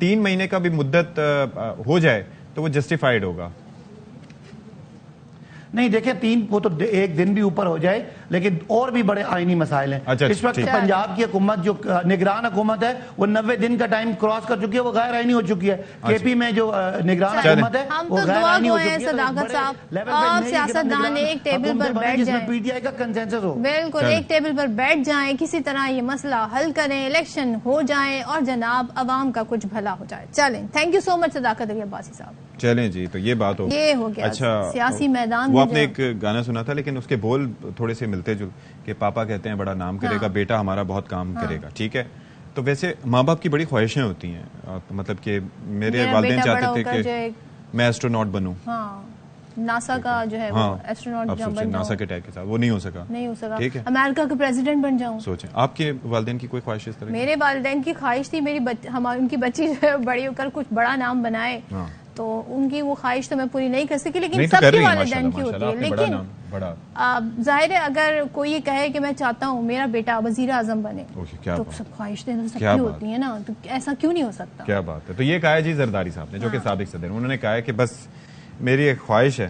3 مہینے کا بھی مدت ہو جائے تو وہ جسٹیفائڈ ہوگا. نہیں دیکھیں 3 وہ تو 1 دن بھی اوپر ہو جائے لیکن اور بھی بڑے آئینی مسائل ہیں. اس وقت پنجاب کی حکومت جو نگران حکومت ہے وہ 90 دن کا ٹائم کراس کر چکی ہے, وہ غیر آئینی ہو چکی ہے. کے پی میں جو نگران حکومت ہے وہ غیر آئینی ہو چکی ہے. صداقت صاحب آپ سیاستدان ایک ٹیبل پر بیٹھ جائیں, پی ٹی آئی کا کنسنسس ہو, بالکل ایک ٹیبل پر بیٹھ جائیں, کسی طرح یہ مسئلہ حل کریں, الیکشن ہو جائیں اور جناب عوام کا کچھ بھلا ہو جائے. چلیں, تھینک یو سو مچ صداقت علی عباسی صاحب. چلیں جی, تو یہ بات ہو گیا. اچھا, سیاسی میدان وہ آپ نے ایک گانا سنا تھا لیکن اس کے بول تھوڑے سے ملتے جو کہ پاپا کہتے ہیں بڑا نام کرے گا, بیٹا ہمارا بہت کام کرے گا. ٹھیک ہے, تو ویسے ماں باپ کی بڑی خواہشیں ہوتی ہیں, مطلب کہ میرے والدین چاہتے تھے کہ میں ایسٹروناٹ بنوں, ناسا کا جو ہے ایسٹروناٹ ناسا کے ٹیگ کے ساتھ, وہ نہیں ہو سکا. ٹھیک ہے, امریکہ کا پریزیڈنٹ بن جاؤں. سوچیں آپ کے والدین کی کوئی خواہش اس طرح؟ میرے والدین کی خواہش تھی ان کی بچی جو ہے بڑی ہو کر کچھ بڑا نام بنائے, تو ان کی وہ خواہش تو میں پوری نہیں کر سکی, لیکن سب کے والدین کی ہوتی ہے. لیکن ظاہر ہے اگر کوئی یہ کہے کہ میں چاہتا ہوں میرا بیٹا وزیر اعظم بنے, تو سب خواہشیں سب کی ہوتی ہیں نا, تو ایسا کیوں نہیں ہو سکتا؟ کیا بات ہے. تو یہ کہا ہے جی زرداری صاحب نے, جو کہ سابق صدر, انہوں نے کہا ہے کہ بس میری ایک خواہش ہے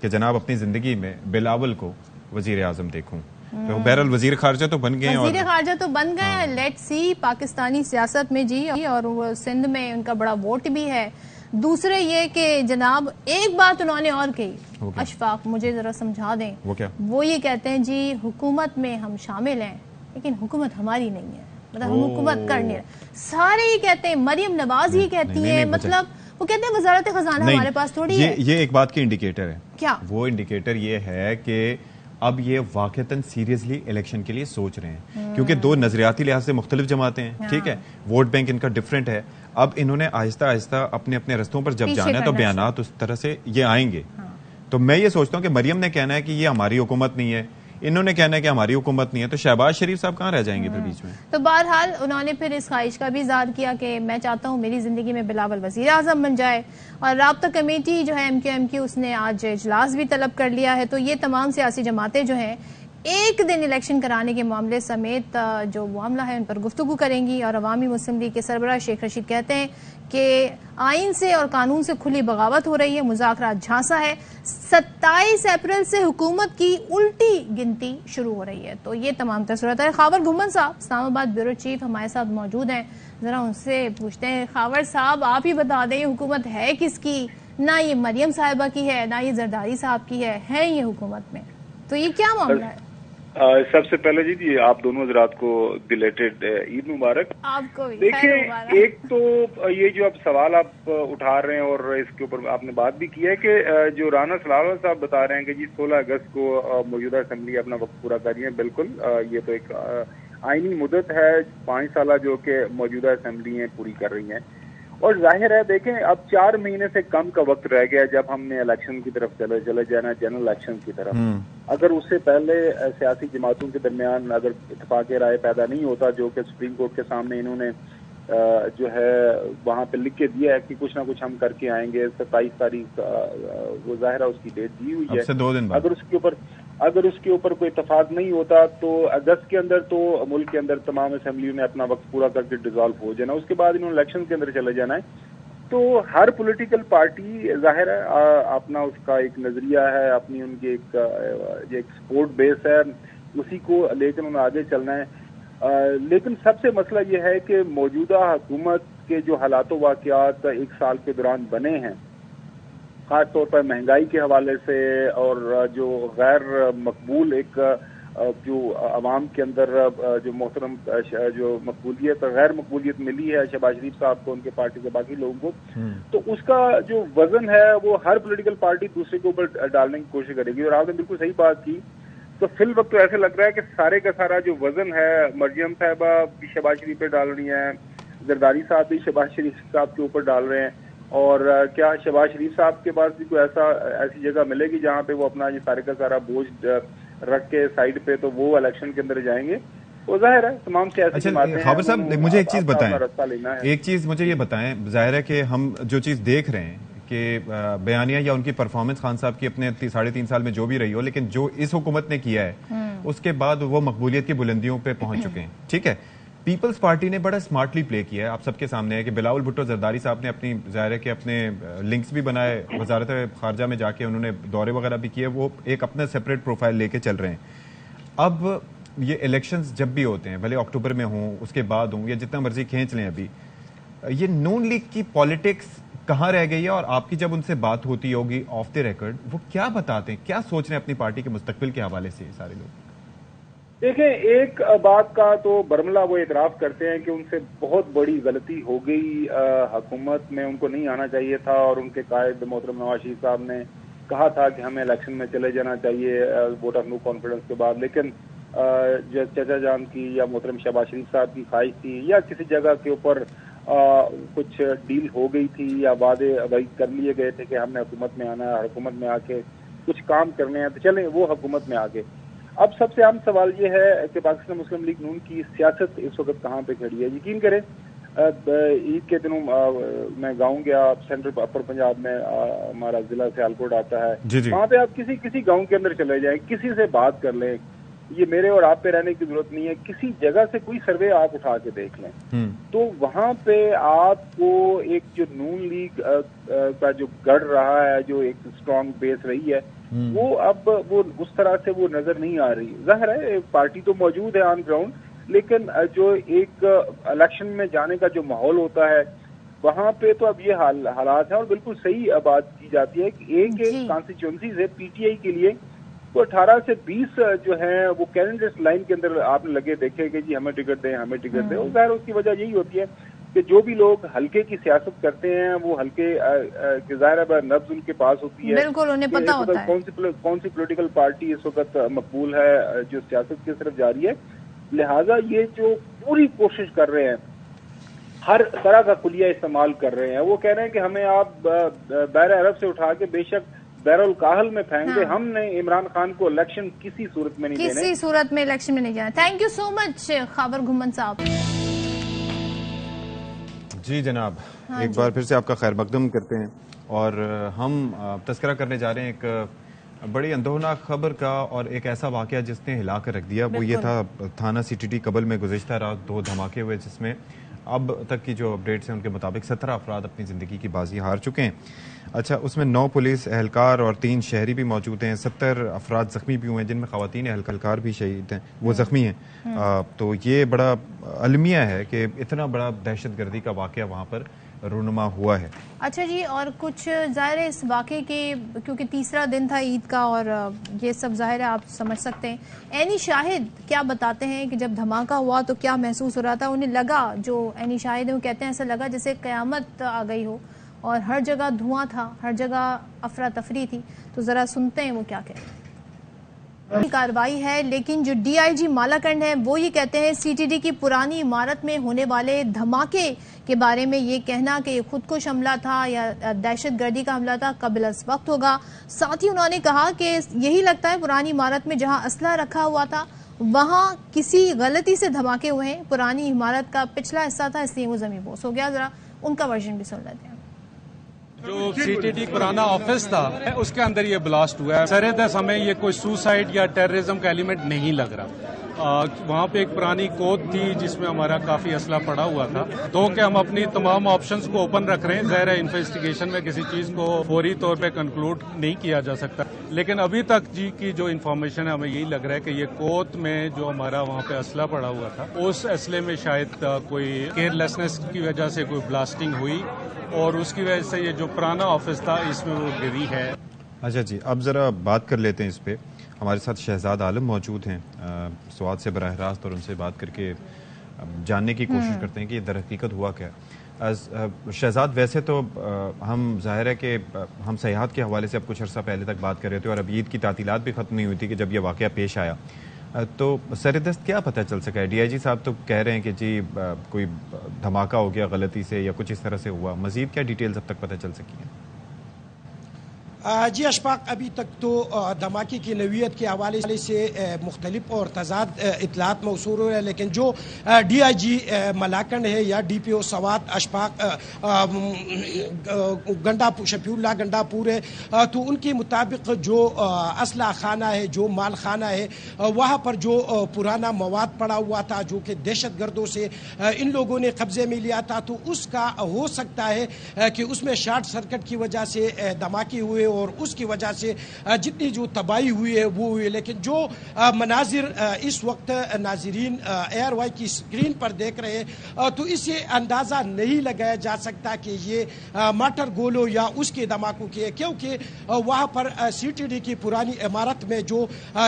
کہ جناب اپنی زندگی میں بلاول کو وزیر اعظم دیکھوں. تو بہرحال وزیر خارجہ تو بن گئے, وزیر خارجہ تو بن گئے. لیٹ سی پاکستانی سیاست میں جی, اور وہ سندھ میں ان کا بڑا ووٹ بھی ہے. دوسرے یہ کہ جناب ایک بات انہوں نے اور کہی, اشفاق مجھے ذرا سمجھا دیں. وہ یہ کہتے ہیں جی حکومت میں ہم شامل ہیں لیکن حکومت ہماری نہیں ہے, مطلب ہم حکومت کر نہیں رہے. سارے یہ کہتے ہیں, مریم نواز یہ کہتی ہیں, مطلب وہ کہتے ہیں وزارت خزانہ ہمارے پاس تھوڑی ہے. یہ ایک بات کی انڈیکیٹر ہے. کیا وہ انڈیکیٹر یہ ہے کہ اب یہ واقعتاً سیریسلی الیکشن کے لیے سوچ رہے ہیں, کیونکہ 2 نظریاتی لحاظ سے مختلف جماعتیں ہیں. ٹھیک ہے, ووٹ بینک ان کا ڈفرینٹ ہے. اب انہوں نے آہستہ آہستہ اپنے اپنے رستوں پر جب جانا ہے تو بیانات اس طرح سے یہ آئیں گے. تو میں یہ سوچتا ہوں کہ مریم نے کہنا ہے کہ یہ ہماری حکومت نہیں ہے, انہوں نے کہنا ہے کہ ہماری حکومت نہیں ہے, تو شہباز شریف صاحب کہاں رہ جائیں گے پھر بیچ میں؟ تو بہرحال انہوں نے پھر اس خواہش کا بھی اظہار کیا کہ میں چاہتا ہوں میری زندگی میں بلاول وزیر اعظم بن جائے. اور رابطہ کمیٹی جو ہے ایم کیو اس نے آج اجلاس بھی طلب کر لیا ہے. تو یہ تمام سیاسی جماعتیں جو ہیں ایک دن الیکشن کرانے کے معاملے سمیت جو معاملہ ہے ان پر گفتگو کریں گی. اور عوامی مسلم لیگ کے سربراہ شیخ رشید کہتے ہیں کہ آئین سے اور قانون سے کھلی بغاوت ہو رہی ہے, مذاکرات جھانسا ہے. 27 اپریل سے حکومت کی الٹی گنتی شروع ہو رہی ہے. تو یہ تمام تصورات ہے. خاور گھمن صاحب اسلام آباد بیورو چیف ہمارے ساتھ موجود ہیں, ذرا ان سے پوچھتے ہیں. خاور صاحب آپ ہی بتا دیں, یہ حکومت ہے کس کی؟ نہ یہ مریم صاحبہ کی ہے, نہ یہ زرداری صاحب کی ہے یہ حکومت میں, تو یہ کیا معاملہ ہے؟ سب سے پہلے جی آپ دونوں حضرات کو بلیٹڈ عید مبارک. آپ کو بھی دیکھیں, ایک تو یہ جو اب سوال آپ اٹھا رہے ہیں اور اس کے اوپر آپ نے بات بھی کی ہے کہ جو رانا سلاول صاحب بتا رہے ہیں کہ جی 16 اگست کو موجودہ اسمبلی اپنا وقت پورا کر رہی ہے. بالکل یہ تو ایک آئینی مدت ہے 5 سالہ جو کہ موجودہ اسمبلی ہیں پوری کر رہی ہیں. اور ظاہر ہے دیکھیں اب 4 مہینے سے کم کا وقت رہ گیا جب ہم نے الیکشن کی طرف چلے جانا, جنرل الیکشن کی طرف. اگر اس سے پہلے سیاسی جماعتوں کے درمیان اگر اتفاق رائے پیدا نہیں ہوتا, جو کہ سپریم کورٹ کے سامنے انہوں نے جو ہے وہاں پہ لکھ کے دیا ہے کہ کچھ نہ کچھ ہم کر کے آئیں گے 27 تاریخ, وہ ظاہرہ اس کی ڈیٹ دی ہوئی ہے. اگر اس کے اوپر کوئی اتفاق نہیں ہوتا تو اگست کے اندر تو ملک کے اندر تمام اسمبلیوں نے اپنا وقت پورا کر کے ڈیزالو ہو جانا, اس کے بعد انہوں نے الیکشن کے اندر چلے جانا ہے. تو ہر پولیٹیکل پارٹی ظاہر ہے اپنا اس کا ایک نظریہ ہے, اپنی ان کی ایک سپورٹ بیس ہے, اسی کو لے کر انہیں آگے چلنا ہے. لیکن سب سے مسئلہ یہ ہے کہ موجودہ حکومت کے جو حالات و واقعات 1 سال کے دوران بنے ہیں, خاص طور پر مہنگائی کے حوالے سے, اور جو غیر مقبول ایک جو عوام کے اندر جو محترم جو مقبولیت غیر مقبولیت ملی ہے شہباز شریف صاحب کو, ان کے پارٹی کے باقی لوگوں کو, تو اس کا جو وزن ہے وہ ہر پولیٹیکل پارٹی دوسرے کے اوپر ڈالنے کی کوشش کرے گی. اور آپ نے بالکل صحیح بات کی. تو فی الوقت تو ایسے لگ رہا ہے کہ سارے کا سارا جو وزن ہے مریم صاحبہ بھی شہباز شریف پہ ڈال رہی ہیں, زرداری صاحب بھی شہباز شریف صاحب کے اوپر ڈال رہے ہیں. اور کیا شہباز شریف صاحب کے پاس بھی کوئی ایسی جگہ ملے گی جہاں پہ وہ اپنا یہ سارے کا سارا بوجھ رکھ کے سائیڈ پہ تو وہ الیکشن کے اندر جائیں گے؟ وہ ظاہر ہے تمام سیاسی جماعتیں. خاور صاحب مجھے ایک چیز بتائیں, ایک چیز مجھے یہ بتائیں, ظاہر ہے کہ ہم جو چیز دیکھ رہے ہیں کہ بیانیہ یا ان کی پرفارمنس خان صاحب کی اپنے 3.5 سال میں جو بھی رہی ہو, لیکن جو اس حکومت نے کیا ہے اس کے بعد وہ مقبولیت کی بلندیوں پہ پہنچ چکے ہیں. ٹھیک ہے, پیپلز پارٹی نے بڑا اسمارٹلی پلے کیا ہے، آپ سب کے سامنے ہے کہ بلاول بھٹو زرداری صاحب نے اپنی ظاہر ہے کہ اپنے لنکس بھی بنائے، وزارت خارجہ میں جا کے انہوں نے دورے وغیرہ بھی کیے، وہ ایک اپنا سیپریٹ پروفائل لے کے چل رہے ہیں۔ اب یہ الیکشنز جب بھی ہوتے ہیں، بھلے اکتوبر میں ہوں، اس کے بعد ہوں، یا جتنا مرضی کھینچ لیں، ابھی یہ نون لیگ کی پالیٹکس کہاں رہ گئی ہے؟ اور آپ کی جب ان سے بات ہوتی ہوگی آف دی ریکارڈ، وہ کیا بتاتے ہیں، کیا سوچ رہے ہیں اپنی پارٹی کے مستقبل کے حوالے سے یہ سارے لوگ؟ دیکھیں، ایک بات کا تو برملا وہ اعتراف کرتے ہیں کہ ان سے بہت بڑی غلطی ہو گئی، حکومت میں ان کو نہیں آنا چاہیے تھا، اور ان کے قائد محترم نواز شریف صاحب نے کہا تھا کہ ہمیں الیکشن میں چلے جانا چاہیے ووٹ آف نو کانفیڈنس کے بعد، لیکن جو چچا جان کی یا محترم شہباز شریف صاحب کی خواہش تھی، یا کسی جگہ کے اوپر کچھ ڈیل ہو گئی تھی، یا وعدے کر لیے گئے تھے کہ ہم نے حکومت میں آنا ہے، حکومت میں آ کے کچھ کام کرنے ہیں، تو چلیں وہ حکومت میں آ گئے۔ اب سب سے اہم سوال یہ ہے کہ پاکستان مسلم لیگ نون کی سیاست اس وقت کہاں پہ کھڑی ہے۔ یقین کریں، عید کے دنوں میں گاؤں گیا، سینٹرل اپر پنجاب میں ہمارا ضلع سیالکوٹ آتا ہے، وہاں پہ آپ کسی گاؤں کے اندر چلے جائیں، کسی سے بات کر لیں، یہ میرے اور آپ پہ رہنے کی ضرورت نہیں ہے، کسی جگہ سے کوئی سروے آپ اٹھا کے دیکھ لیں، تو وہاں پہ آپ کو ایک جو نون لیگ کا جو گڑھ رہا ہے، جو ایک اسٹرانگ بیس رہی ہے، وہ اب وہ اس طرح سے وہ نظر نہیں آ رہی۔ ظاہر ہے پارٹی تو موجود ہے آن گراؤنڈ، لیکن جو ایک الیکشن میں جانے کا جو ماحول ہوتا ہے وہاں پہ تو اب یہ حالات ہیں، اور بالکل صحیح بات کی جاتی ہے کہ ایک کانسٹیچوئنسی سے پی ٹی آئی کے لیے تو 18 سے 20 جو ہیں وہ کینڈیڈیٹس لائن کے اندر آپ نے لگے دیکھے کہ جی ہمیں ٹکٹ دیں، ہمیں ٹکٹ دیں، اور ظاہر اس کی وجہ یہی ہوتی ہے کہ جو بھی لوگ ہلکے کی سیاست کرتے ہیں وہ ہلکے کے ظاہر نبض ان کے پاس ہوتی ہے، بالکل انہیں پتہ ہوتا ہے کون سی پولیٹیکل پارٹی اس وقت مقبول ہے جو سیاست کی طرف جاری ہے، لہٰذا یہ جو پوری کوشش کر رہے ہیں، ہر طرح کا کلیہ استعمال کر رہے ہیں، وہ کہہ رہے ہیں کہ ہمیں آپ بحر عرب سے اٹھا کے بے شک بحر الکاہل میں پھینک دے، ہم نے عمران خان کو الیکشن کسی صورت میں نہیں دینے، کسی صورت میں الیکشن میں نہیں جانا۔ تھینک یو سو مچ خاور گھمن صاحب۔ جی جناب، ایک بار پھر سے آپ کا خیر مقدم کرتے ہیں، اور ہم تذکرہ کرنے جا رہے ہیں ایک بڑی اندوہناک خبر کا، اور ایک ایسا واقعہ جس نے ہلا کر رکھ دیا، وہ یہ تھا تھانہ سی ٹی ٹی قبل میں گزشتہ رات 2 دھماکے ہوئے، جس میں اب تک کی جو اپڈیٹس ہیں ان کے مطابق 17 افراد اپنی زندگی کی بازی ہار چکے ہیں۔ اچھا، اس میں 9 پولیس اہلکار اور 3 شہری بھی موجود ہیں، 70 افراد زخمی بھی ہوئے ہیں، جن میں خواتین اہلکار بھی شہید ہیں، وہ زخمی ہیں۔ تو یہ بڑا المیہ ہے کہ اتنا بڑا دہشت گردی کا واقعہ وہاں پر رونما ہوا ہے۔ اچھا جی، اور کچھ ظاہر ہے اس واقعے کے کیونکہ تیسرا دن تھا عید کا، اور یہ سب ظاہر ہے آپ سمجھ سکتے ہیں، عینی شاہد کیا بتاتے ہیں کہ جب دھماکہ ہوا تو کیا محسوس ہو رہا تھا انہیں؟ لگا، جو عینی شاہد ہیں وہ کہتے ہیں ایسا لگا جیسے قیامت آ گئی ہو، اور ہر جگہ دھواں تھا، ہر جگہ افراتفری تھی۔ تو ذرا سنتے ہیں وہ کیا کہتے ہیں۔ کاروائی ہے، لیکن جو ڈی آئی جی مالاکنڈ ہے وہ یہ کہتے ہیں سی ٹی ڈی کی پرانی عمارت میں ہونے والے دھماکے کے بارے میں یہ کہنا کہ یہ خودکش حملہ تھا یا دہشت گردی کا حملہ تھا قبل از وقت ہوگا۔ ساتھ ہی انہوں نے کہا کہ یہی لگتا ہے پرانی عمارت میں جہاں اسلحہ رکھا ہوا تھا وہاں کسی غلطی سے دھماکے ہوئے ہیں، پرانی عمارت کا پچھلا حصہ تھا اس لیے وہ زمین بوس ہو گیا۔ ذرا ان کا ورژن بھی سن لیتے ہیں۔ جو سی ٹی ڈی پرانا آفس تھا اس کے اندر یہ بلاسٹ ہوا ہے۔ سر دس ہمیں یہ کوئی سوسائڈ یا ٹیررزم کا ایلیمنٹ نہیں لگ رہا۔ وہاں پہ ایک پرانی کود تھی جس میں ہمارا کافی اسلحہ پڑا ہوا تھا، تو کہ ہم اپنی تمام آپشنز کو اوپن رکھ رہے ہیں۔ ظاہر ہے انویسٹیگیشن میں کسی چیز کو فوری طور پہ کنکلوڈ نہیں کیا جا سکتا، لیکن ابھی تک جی کی جو انفارمیشن ہے ہمیں یہی لگ رہا ہے کہ یہ کوت میں جو ہمارا وہاں پہ اسلحہ پڑا ہوا تھا اس اسلحے میں شاید کوئی کیئر لیسنس کی وجہ سے کوئی بلاسٹنگ ہوئی، اور اس کی وجہ سے یہ جو پرانا آفس تھا اس میں وہ گری ہے۔ اچھا جی، اب ذرا بات کر لیتے ہیں اس پہ۔ ہمارے ساتھ شہزاد عالم موجود ہیں سوات سے براہ راست، اور ان سے بات کر کے جاننے کی کوشش کرتے ہیں کہ یہ در حقیقت ہوا کیا۔ شہزاد، ویسے تو ہم ظاہر ہے کہ ہم سیاحت کے حوالے سے اب کچھ عرصہ پہلے تک بات کر رہے تھے، اور اب عید کی تعطیلات بھی ختم نہیں ہوئی تھی کہ جب یہ واقعہ پیش آیا، تو سردست کیا پتہ چل سکا ہے؟ ڈی آئی جی صاحب تو کہہ رہے ہیں کہ جی کوئی دھماکہ ہو گیا غلطی سے یا کچھ اس طرح سے ہوا، مزید کیا ڈیٹیلز اب تک پتہ چل سکی ہیں؟ جی اشفاق، ابھی تک تو دھماکے کی نوعیت کے حوالے سے مختلف اور تضاد اطلاعات موصول ہو رہے ہیں، لیکن جو ڈی آئی جی ملاکنڈ ہے یا ڈی پی او سوات اشفاق شفیع اللہ گنڈا پور ہے، تو ان کے مطابق جو اسلحہ خانہ ہے، جو مال خانہ ہے، وہاں پر جو پرانا مواد پڑا ہوا تھا جو کہ دہشت گردوں سے ان لوگوں نے قبضے میں لیا تھا، تو اس کا ہو سکتا ہے کہ اس میں شارٹ سرکٹ کی وجہ سے دھماکے ہوئے اور اس کی وجہ سے جتنی جو تباہی ہوئی ہے وہ ہوئی ہے۔ لیکن جو مناظر اس وقت ناظرین ایئر وائی کی اسکرین پر دیکھ رہے ہیں، تو اسے اندازہ نہیں لگایا جا سکتا کہ یہ مارٹر گولوں یا اس کے دھماکوں کے، کیونکہ وہاں پر سی ٹی ڈی کی پرانی عمارت میں جو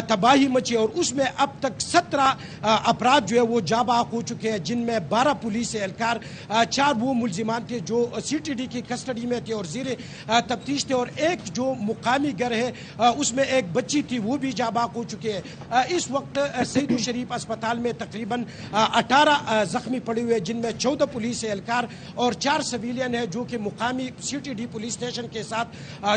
تباہی مچی اور اس میں اب تک 17 افراد جو ہے وہ جاں بحق ہو چکے ہیں، جن میں 12 پولیس اہلکار، 4 وہ ملزمان تھے جو سی ٹی ڈی کی کسٹڈی میں تھے اور زیر تفتیش تھے، اور ایک جو مقامی گھر ہے اس میں ایک بچی تھی وہ بھی جاں بحق ہو چکے ہیں۔ اس وقت سعید الشریف اسپتال میں تقریباً 18 زخمی پڑے ہوئے، جن میں 14 پولیس اہلکار اور 4 سویلین ہیں، جو کہ مقامی C T D police station کے ساتھ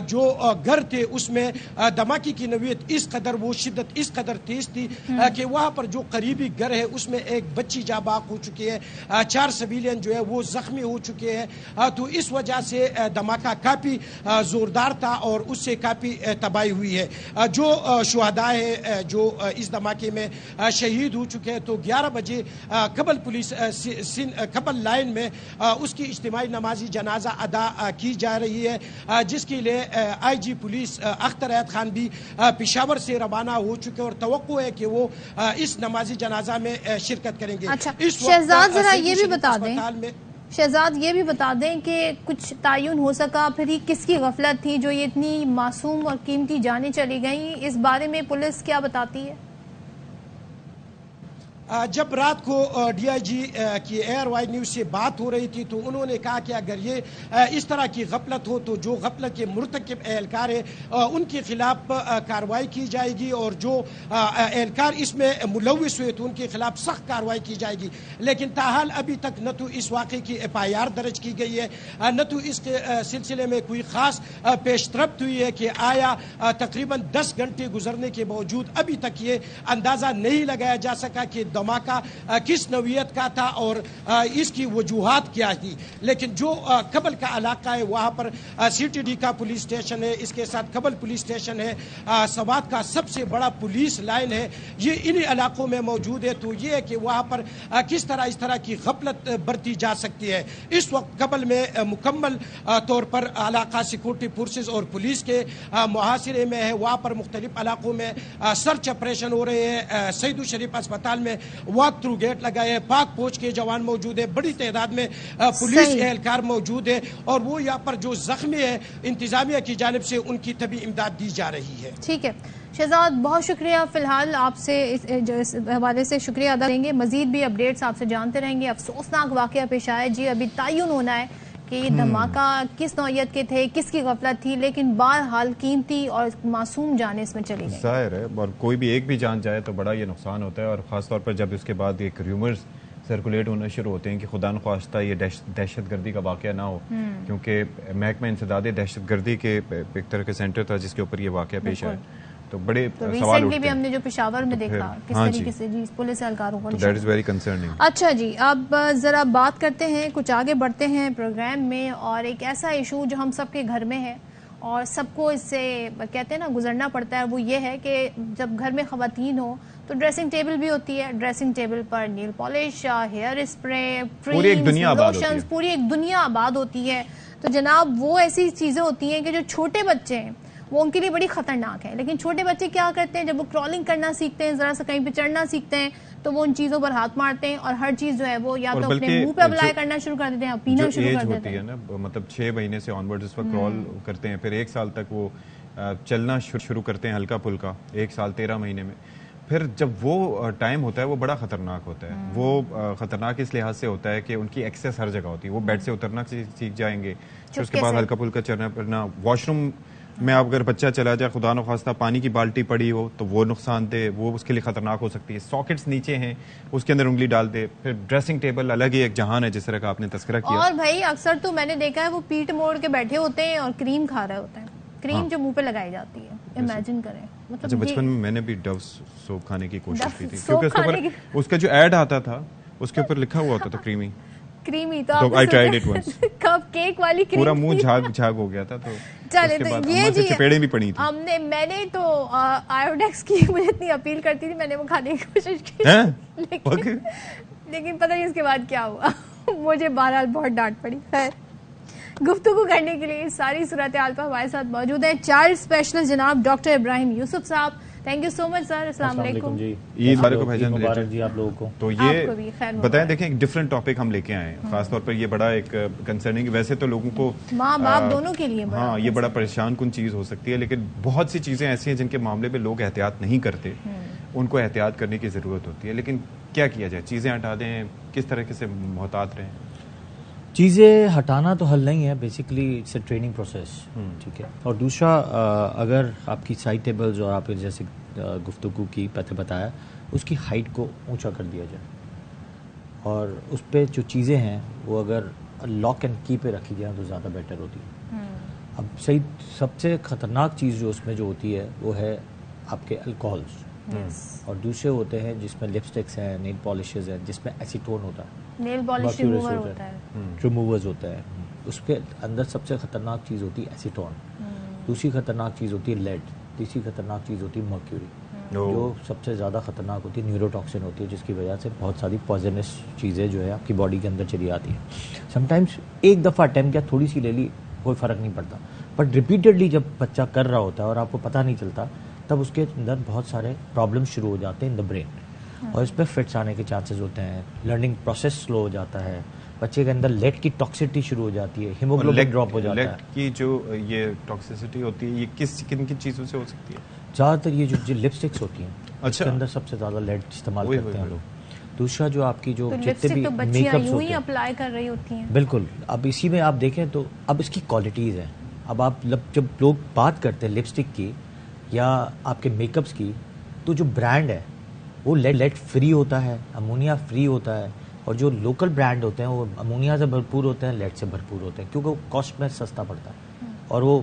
جو گھر تھے اس میں دھماکے کی نوعیت اس قدر، وہ شدت اس قدر تیز تھی کہ وہاں پر جو قریبی گھر ہے اس میں ایک بچی جاں بحق ہو چکی ہے، 4 سویلین جو ہے وہ زخمی ہو چکے ہیں۔ تو اس وجہ سے دھماکہ کافی زوردار تھا اور اس سے کافی تباہی ہوئی ہے۔ جو شہداء ہیں جو اس دھماکے میں شہید ہو چکے ہیں، تو 11 بجے قبل لائن میں اس کی اجتماعی نمازی جنازہ ادا کی جا رہی ہے، جس کے لیے آئی جی پولیس اختر عید خان بھی پشاور سے روانہ ہو چکے اور توقع ہے کہ وہ اس نمازی جنازہ میں شرکت کریں گے۔ اچھا شہزاد، ذرا یہ بھی بتا دیں شہزاد یہ بھی بتا دیں کہ کچھ تعین ہو سکا پھر یہ کس کی غفلت تھی جو یہ اتنی معصوم اور قیمتی جانیں چلی گئیں، اس بارے میں پولیس کیا بتاتی ہے؟ جب رات کو ڈی آئی جی کی ایئر وائی نیوز سے بات ہو رہی تھی تو انہوں نے کہا کہ اگر یہ اس طرح کی غفلت ہو تو جو غفلت کے مرتکب اہلکار ہیں ان کے خلاف کارروائی کی جائے گی، اور جو اہلکار اس میں ملوث ہوئے تو ان کے خلاف سخت کارروائی کی جائے گی۔ لیکن تاحال ابھی تک نہ تو اس واقعے کی ایف آئی آر درج کی گئی ہے، نہ تو اس کے سلسلے میں کوئی خاص پیش رفت ہوئی ہے کہ آیا تقریباً 10 گھنٹے گزرنے کے باوجود ابھی تک یہ اندازہ نہیں لگایا جا سکا کہ دھماکہ کس نوعیت کا تھا اور اس کی وجوہات کیا تھی۔ لیکن جو قبل کا علاقہ ہے وہاں پر سی ٹی ڈی کا پولیس اسٹیشن ہے، اس کے ساتھ قبل پولیس اسٹیشن ہے، سوات کا سب سے بڑا پولیس لائن ہے، یہ انہی علاقوں میں موجود ہے۔ تو یہ ہے کہ وہاں پر کس طرح اس طرح کی غفلت برتی جا سکتی ہے۔ اس وقت قبل میں مکمل طور پر علاقہ سیکورٹی فورسز اور پولیس کے محاصرے میں ہے، وہاں پر مختلف علاقوں میں سرچ آپریشن ہو رہے ہیں۔ سعید الشریف اسپتال میں واک تھرو گیٹ لگائے ہیں، پاک فوج کے جوان موجود ہیں، بڑی تعداد میں پولیس اہلکار موجود ہیں، اور وہ یہاں پر جو زخمی ہے انتظامیہ کی جانب سے ان کی طبی امداد دی جا رہی ہے۔ ٹھیک ہے شہزاد، بہت شکریہ، فی الحال آپ سے اس حوالے سے شکریہ ادا کریں گے، مزید بھی اپڈیٹس آپ سے جانتے رہیں گے۔ افسوسناک واقعہ پیش آیا جی، ابھی تعین ہونا ہے کہ یہ دھماکہ کس نوعیت کے تھے، کس کی غفلت تھی، لیکن بہرحال قیمتی اور معصوم جانیں اس میں چلی گئی۔ ظاہر ہے، اور کوئی بھی ایک بھی جان جائے تو بڑا یہ نقصان ہوتا ہے، اور خاص طور پر جب اس کے بعد ایک ریومرز سرکولیٹ ہونا شروع ہوتے ہیں کہ خدا نخواستہ یہ دہشت گردی کا واقعہ نہ ہو، کیونکہ محکمہ انسداد دہشت گردی کے ایک طرح کے سینٹر تھا جس کے اوپر یہ واقعہ پیش آیا، تو بڑے سوال اٹھتے ہیں۔ بھی ہم نے جو پشاور میں دیکھا کس طریقے سے جی پولیس اہلکاروں کو دیٹ از ویری کنسرننگ۔ اچھا جی، اب ذرا بات کرتے ہیں، کچھ آگے بڑھتے ہیں پروگرام میں، اور ایک ایسا ایشو جو ہم سب کے گھر میں ہے اور سب کو اس سے کہتے ہیں نا گزرنا پڑتا ہے، وہ یہ ہے کہ جب گھر میں خواتین ہو تو ڈریسنگ ٹیبل بھی ہوتی ہے، ڈریسنگ ٹیبل پر nail polish, hair spray, creams, lotions, پوری ایک دنیا آباد ہوتی ہے۔ تو جناب وہ ایسی چیزیں ہوتی ہیں کہ جو چھوٹے بچے ہیں وہ ان کے لیے بڑی خطرناک ہے، لیکن چھوٹے بچے کیا کرتے ہیں جب وہ کرالنگ کرنا سیکھتے ہیں، ذرا سا کہیں پہ چڑھنا سیکھتے ہیں تو وہ ان چیزوں پر ہاتھ مارتے ہیں اور ہر چیز جو ہے وہ یا تو اپنے منہ پہ اپلائی کرنا شروع کر دیتے ہیں، پینا شروع کر دیتے ہیں۔ مطلب 6 مہینے سے آن ورڈ اس وقت کرال کرتے ہیں، پھر 1 سال تک وہ چلنا شروع کرتے ہیں ہلکا پھلکا، 1 سال 13 مہینے میں۔ پھر جب وہ ٹائم ہوتا ہے وہ بڑا خطرناک ہوتا ہے، وہ خطرناک اس لحاظ سے ہوتا ہے کہ ان کی ایکسیس ہر جگہ ہوتی ہے، وہ بیڈ سے اترنا سیکھ جائیں گے، پھر اس کے بعد ہلکا پھلکا چلنا پھرنا، واش روم میں اگر بچہ چلا جائے، خدا نخواستہ پانی کی بالٹی پڑی ہو تو وہ نقصان دہ، وہ اس کے لیے خطرناک ہو سکتی ہے۔ ساکٹس نیچے ہیں اس کے اندر انگلی ڈال دے، پھر ڈریسنگ ٹیبل الگ ہی ایک جہان ہے جس طرح کا آپ نے تذکرہ کیا۔ اور بھائی اکثر تو میں نے دیکھا ہے وہ پیٹ موڑ کے بیٹھے ہوتے ہیں اور کریم کھا رہے ہوتے ہیں۔ کریم جو منہ پہ لگائی جاتی ہے, امیجن کریں. اچھا, بچپن میں میں نے بھی ڈو سوپ کھانے کی کوشش کی تھی, کیونکہ اس کا جو ایڈ آتا تھا اس کے اوپر لکھا ہوا ہوتا تھا کریمی. تو I tried it once, cup cake والی کریم, پورا منہ جھاگ ہو گیا تھا. تو چلے تو یہ جی چپیڑیں بھی پڑی تھی. میں نے تو آیوڈیکس کی مجھے اتنی اپیل کرتی تھی, میں نے وہ کھانے کی کوشش کی, لیکن پتہ نہیں اس کے بعد کیا ہوا. مجھے بہرحال بہت ڈانٹ پڑی. خیر, گفتگو کرنے کے لیے ساری صورتحال پر ہمارے ساتھ موجود ہیں چائلڈ اسپیشلسٹ جناب ڈاکٹر ابراہیم یوسف صاحب. تھینک یو سو مچ سر. السلام علیکم جی. عید والے کو بھیجیں مبارک جی آپ لوگوں کو. تو یہ بتائیں, دیکھیں ایک ڈفرینٹ ٹاپک ہم لے کے آئے ہیں, خاص طور پر یہ بڑا ایک کنسرننگ, ویسے تو لوگوں کو ماں باپ دونوں کے لیے ہاں یہ بڑا پریشان کن چیز ہو سکتی ہے, لیکن بہت سی چیزیں ایسی ہیں جن کے معاملے میں لوگ احتیاط نہیں کرتے, ان کو احتیاط کرنے کی ضرورت ہوتی ہے. لیکن کیا کیا جائے, چیزیں ہٹا دیں, کس طرح سے محتاط رہیں؟ چیزیں ہٹانا تو حل نہیں ہے, basically it's a training process, ٹھیک ہے. اور دوسرا, اگر آپ کی سائڈ ٹیبلز اور آپ جیسے گفتگو کی بتایا, اس کی ہائٹ کو اونچا کر دیا جائے, اور اس پہ جو چیزیں ہیں وہ اگر لاک اینڈ کی پہ رکھی جائیں تو زیادہ بیٹر ہوتی ہے. اب صحیح سب سے خطرناک چیز جو اس میں جو ہوتی ہے وہ ہے آپ کے الکوہلز, اور دوسرے ہوتے ہیں جس میں لپسٹکس ہیں, نیل پالشز ہیں جس میں ایسیٹون ہوتا ہے, نیل پالش ریموور ہوتا ہے, ریموورز ہوتا ہے. اس کے اندر سب سے خطرناک چیز ہوتی ہے ایسیٹون, دوسری خطرناک چیز ہوتی ہے لیڈ, تیسری خطرناک چیز ہوتی ہے مرکیوری, جو سب سے زیادہ خطرناک ہوتی ہے نیوروٹاکسن ہوتی ہے, جس کی وجہ سے بہت ساری پوائزنس چیزیں جو ہے آپ کی باڈی کے اندر چلی آتی ہیں. سم ٹائمس ایک دفعہ اٹیمپٹ کیا, تھوڑی سی لے لی, کوئی فرق نہیں پڑتا, بٹ ریپیٹڈلی جب بچہ کر رہا ہوتا ہے اور آپ کو پتہ نہیں چلتا, تب اس کے اندر بہت سارے پرابلم شروع ہو جاتے ہیں ان دا برین, اور اس پہ فٹس آنے کے چانسز ہوتے ہیں, لرننگ پروسیس سلو ہو جاتا ہے, بچے کے اندر لیٹ کی ٹاکسٹی شروع ہو جاتی ہے, ہیموگلوبن ڈراپ ہو جاتا ہے. لیٹ کی جو یہ ٹاکسیسٹی ہوتی ہے یہ کن چیزوں سے ہو سکتی ہے؟ زیادہ تر یہ جو لپسٹکس ہوتی ہیں اس کے اندر سب سے زیادہ لیٹ استعمال کرتے ہیں لوگ. دوسرا جو آپ کی جو جتنے بھی میک اپس ہوتے ہیں اپلائی کر رہی ہوتی ہیں, بالکل. اب اسی میں آپ دیکھیں تو اب اس کی کوالٹیز ہیں. اب آپ جب لوگ بات کرتے ہیں لپسٹک کی یا آپ کے میک اپس کی, تو جو برانڈ ہے وہ لیٹ فری ہوتا ہے, امونیا فری ہوتا ہے, اور جو لوکل برانڈ ہوتے ہیں وہ امونیا سے بھرپور ہوتے ہیں, لیٹ سے بھرپور ہوتے ہیں, کیونکہ وہ کاسٹ میں سستا پڑتا ہے اور وہ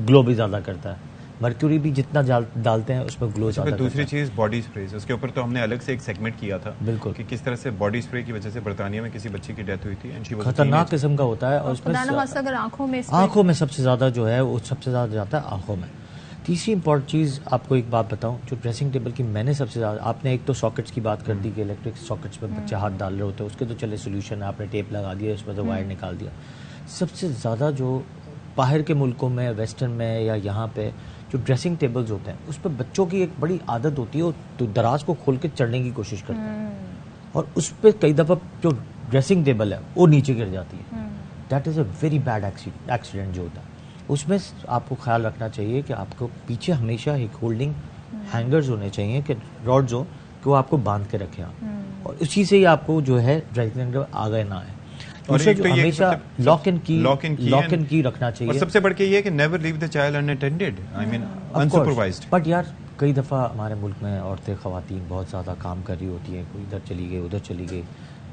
گلو بھی زیادہ کرتا ہے. مرکیوری بھی جتنا ڈالتے ہیں اس میں گلو زیادہ. دوسری چیز باڈی اسپریز, اس کے اوپر تو ہم نے الگ سے ایک سیگمنٹ کیا تھا, بالکل, کہ کس طرح سے باڈی اسپرے کی وجہ سے برطانیہ میں کسی بچے کی ڈیتھ ہوئی تھی, خطرناک قسم کا ہوتا ہے. اور اس میں آنکھوں میں سب سے زیادہ جو ہے وہ سب سے زیادہ جاتا ہے آنکھوں میں. تیسری امپورٹنٹ چیز آپ کو ایک بات بتاؤں, جو ڈریسنگ ٹیبل کی میں نے سب سے زیادہ, آپ نے ایک تو ساکٹس کی بات کر دی کہ الیکٹرک ساکٹس میں بچے ہاتھ ڈال رہے ہوتے ہیں, اس کے تو چلے سولوشن ہے, آپ نے ٹیپ لگا دیا, اس میں سے وائر نکال دیا. سب سے زیادہ جو باہر کے ملکوں میں, ویسٹرن میں یا یہاں پہ جو ڈریسنگ ٹیبلز ہوتے ہیں اس پہ بچوں کی ایک بڑی عادت ہوتی ہے, وہ دراز کو کھول کے چڑھنے کی کوشش کرتے ہیں, اور اس پہ کئی دفعہ جو ڈریسنگ ٹیبل ہے وہ نیچے گر جاتی ہے. That is a very bad accident جو ہوتا ہے. اس میں آپ کو خیال رکھنا چاہیے کہ آپ کو پیچھے ہمیشہ ایک ہولڈنگ ہینگرز ہونے چاہیے, کہ راڈز ہو کہ وہ آپ کو باندھ کے رکھیں, اور اسی سے ہی آپ کو جو ہے ڈریسنگ آگے نہ آئے. ہمیشہ لاک اینڈ کی رکھنا چاہیے. اور سب سے بڑھ کے یہ کہ never leave the child unattended, I mean unsupervised. But یار کئی دفعہ ہمارے ملک میں عورتیں, خواتین بہت زیادہ کام کر رہی ہوتی ہیں, کوئی ادھر چلی گئی ادھر چلی گئی.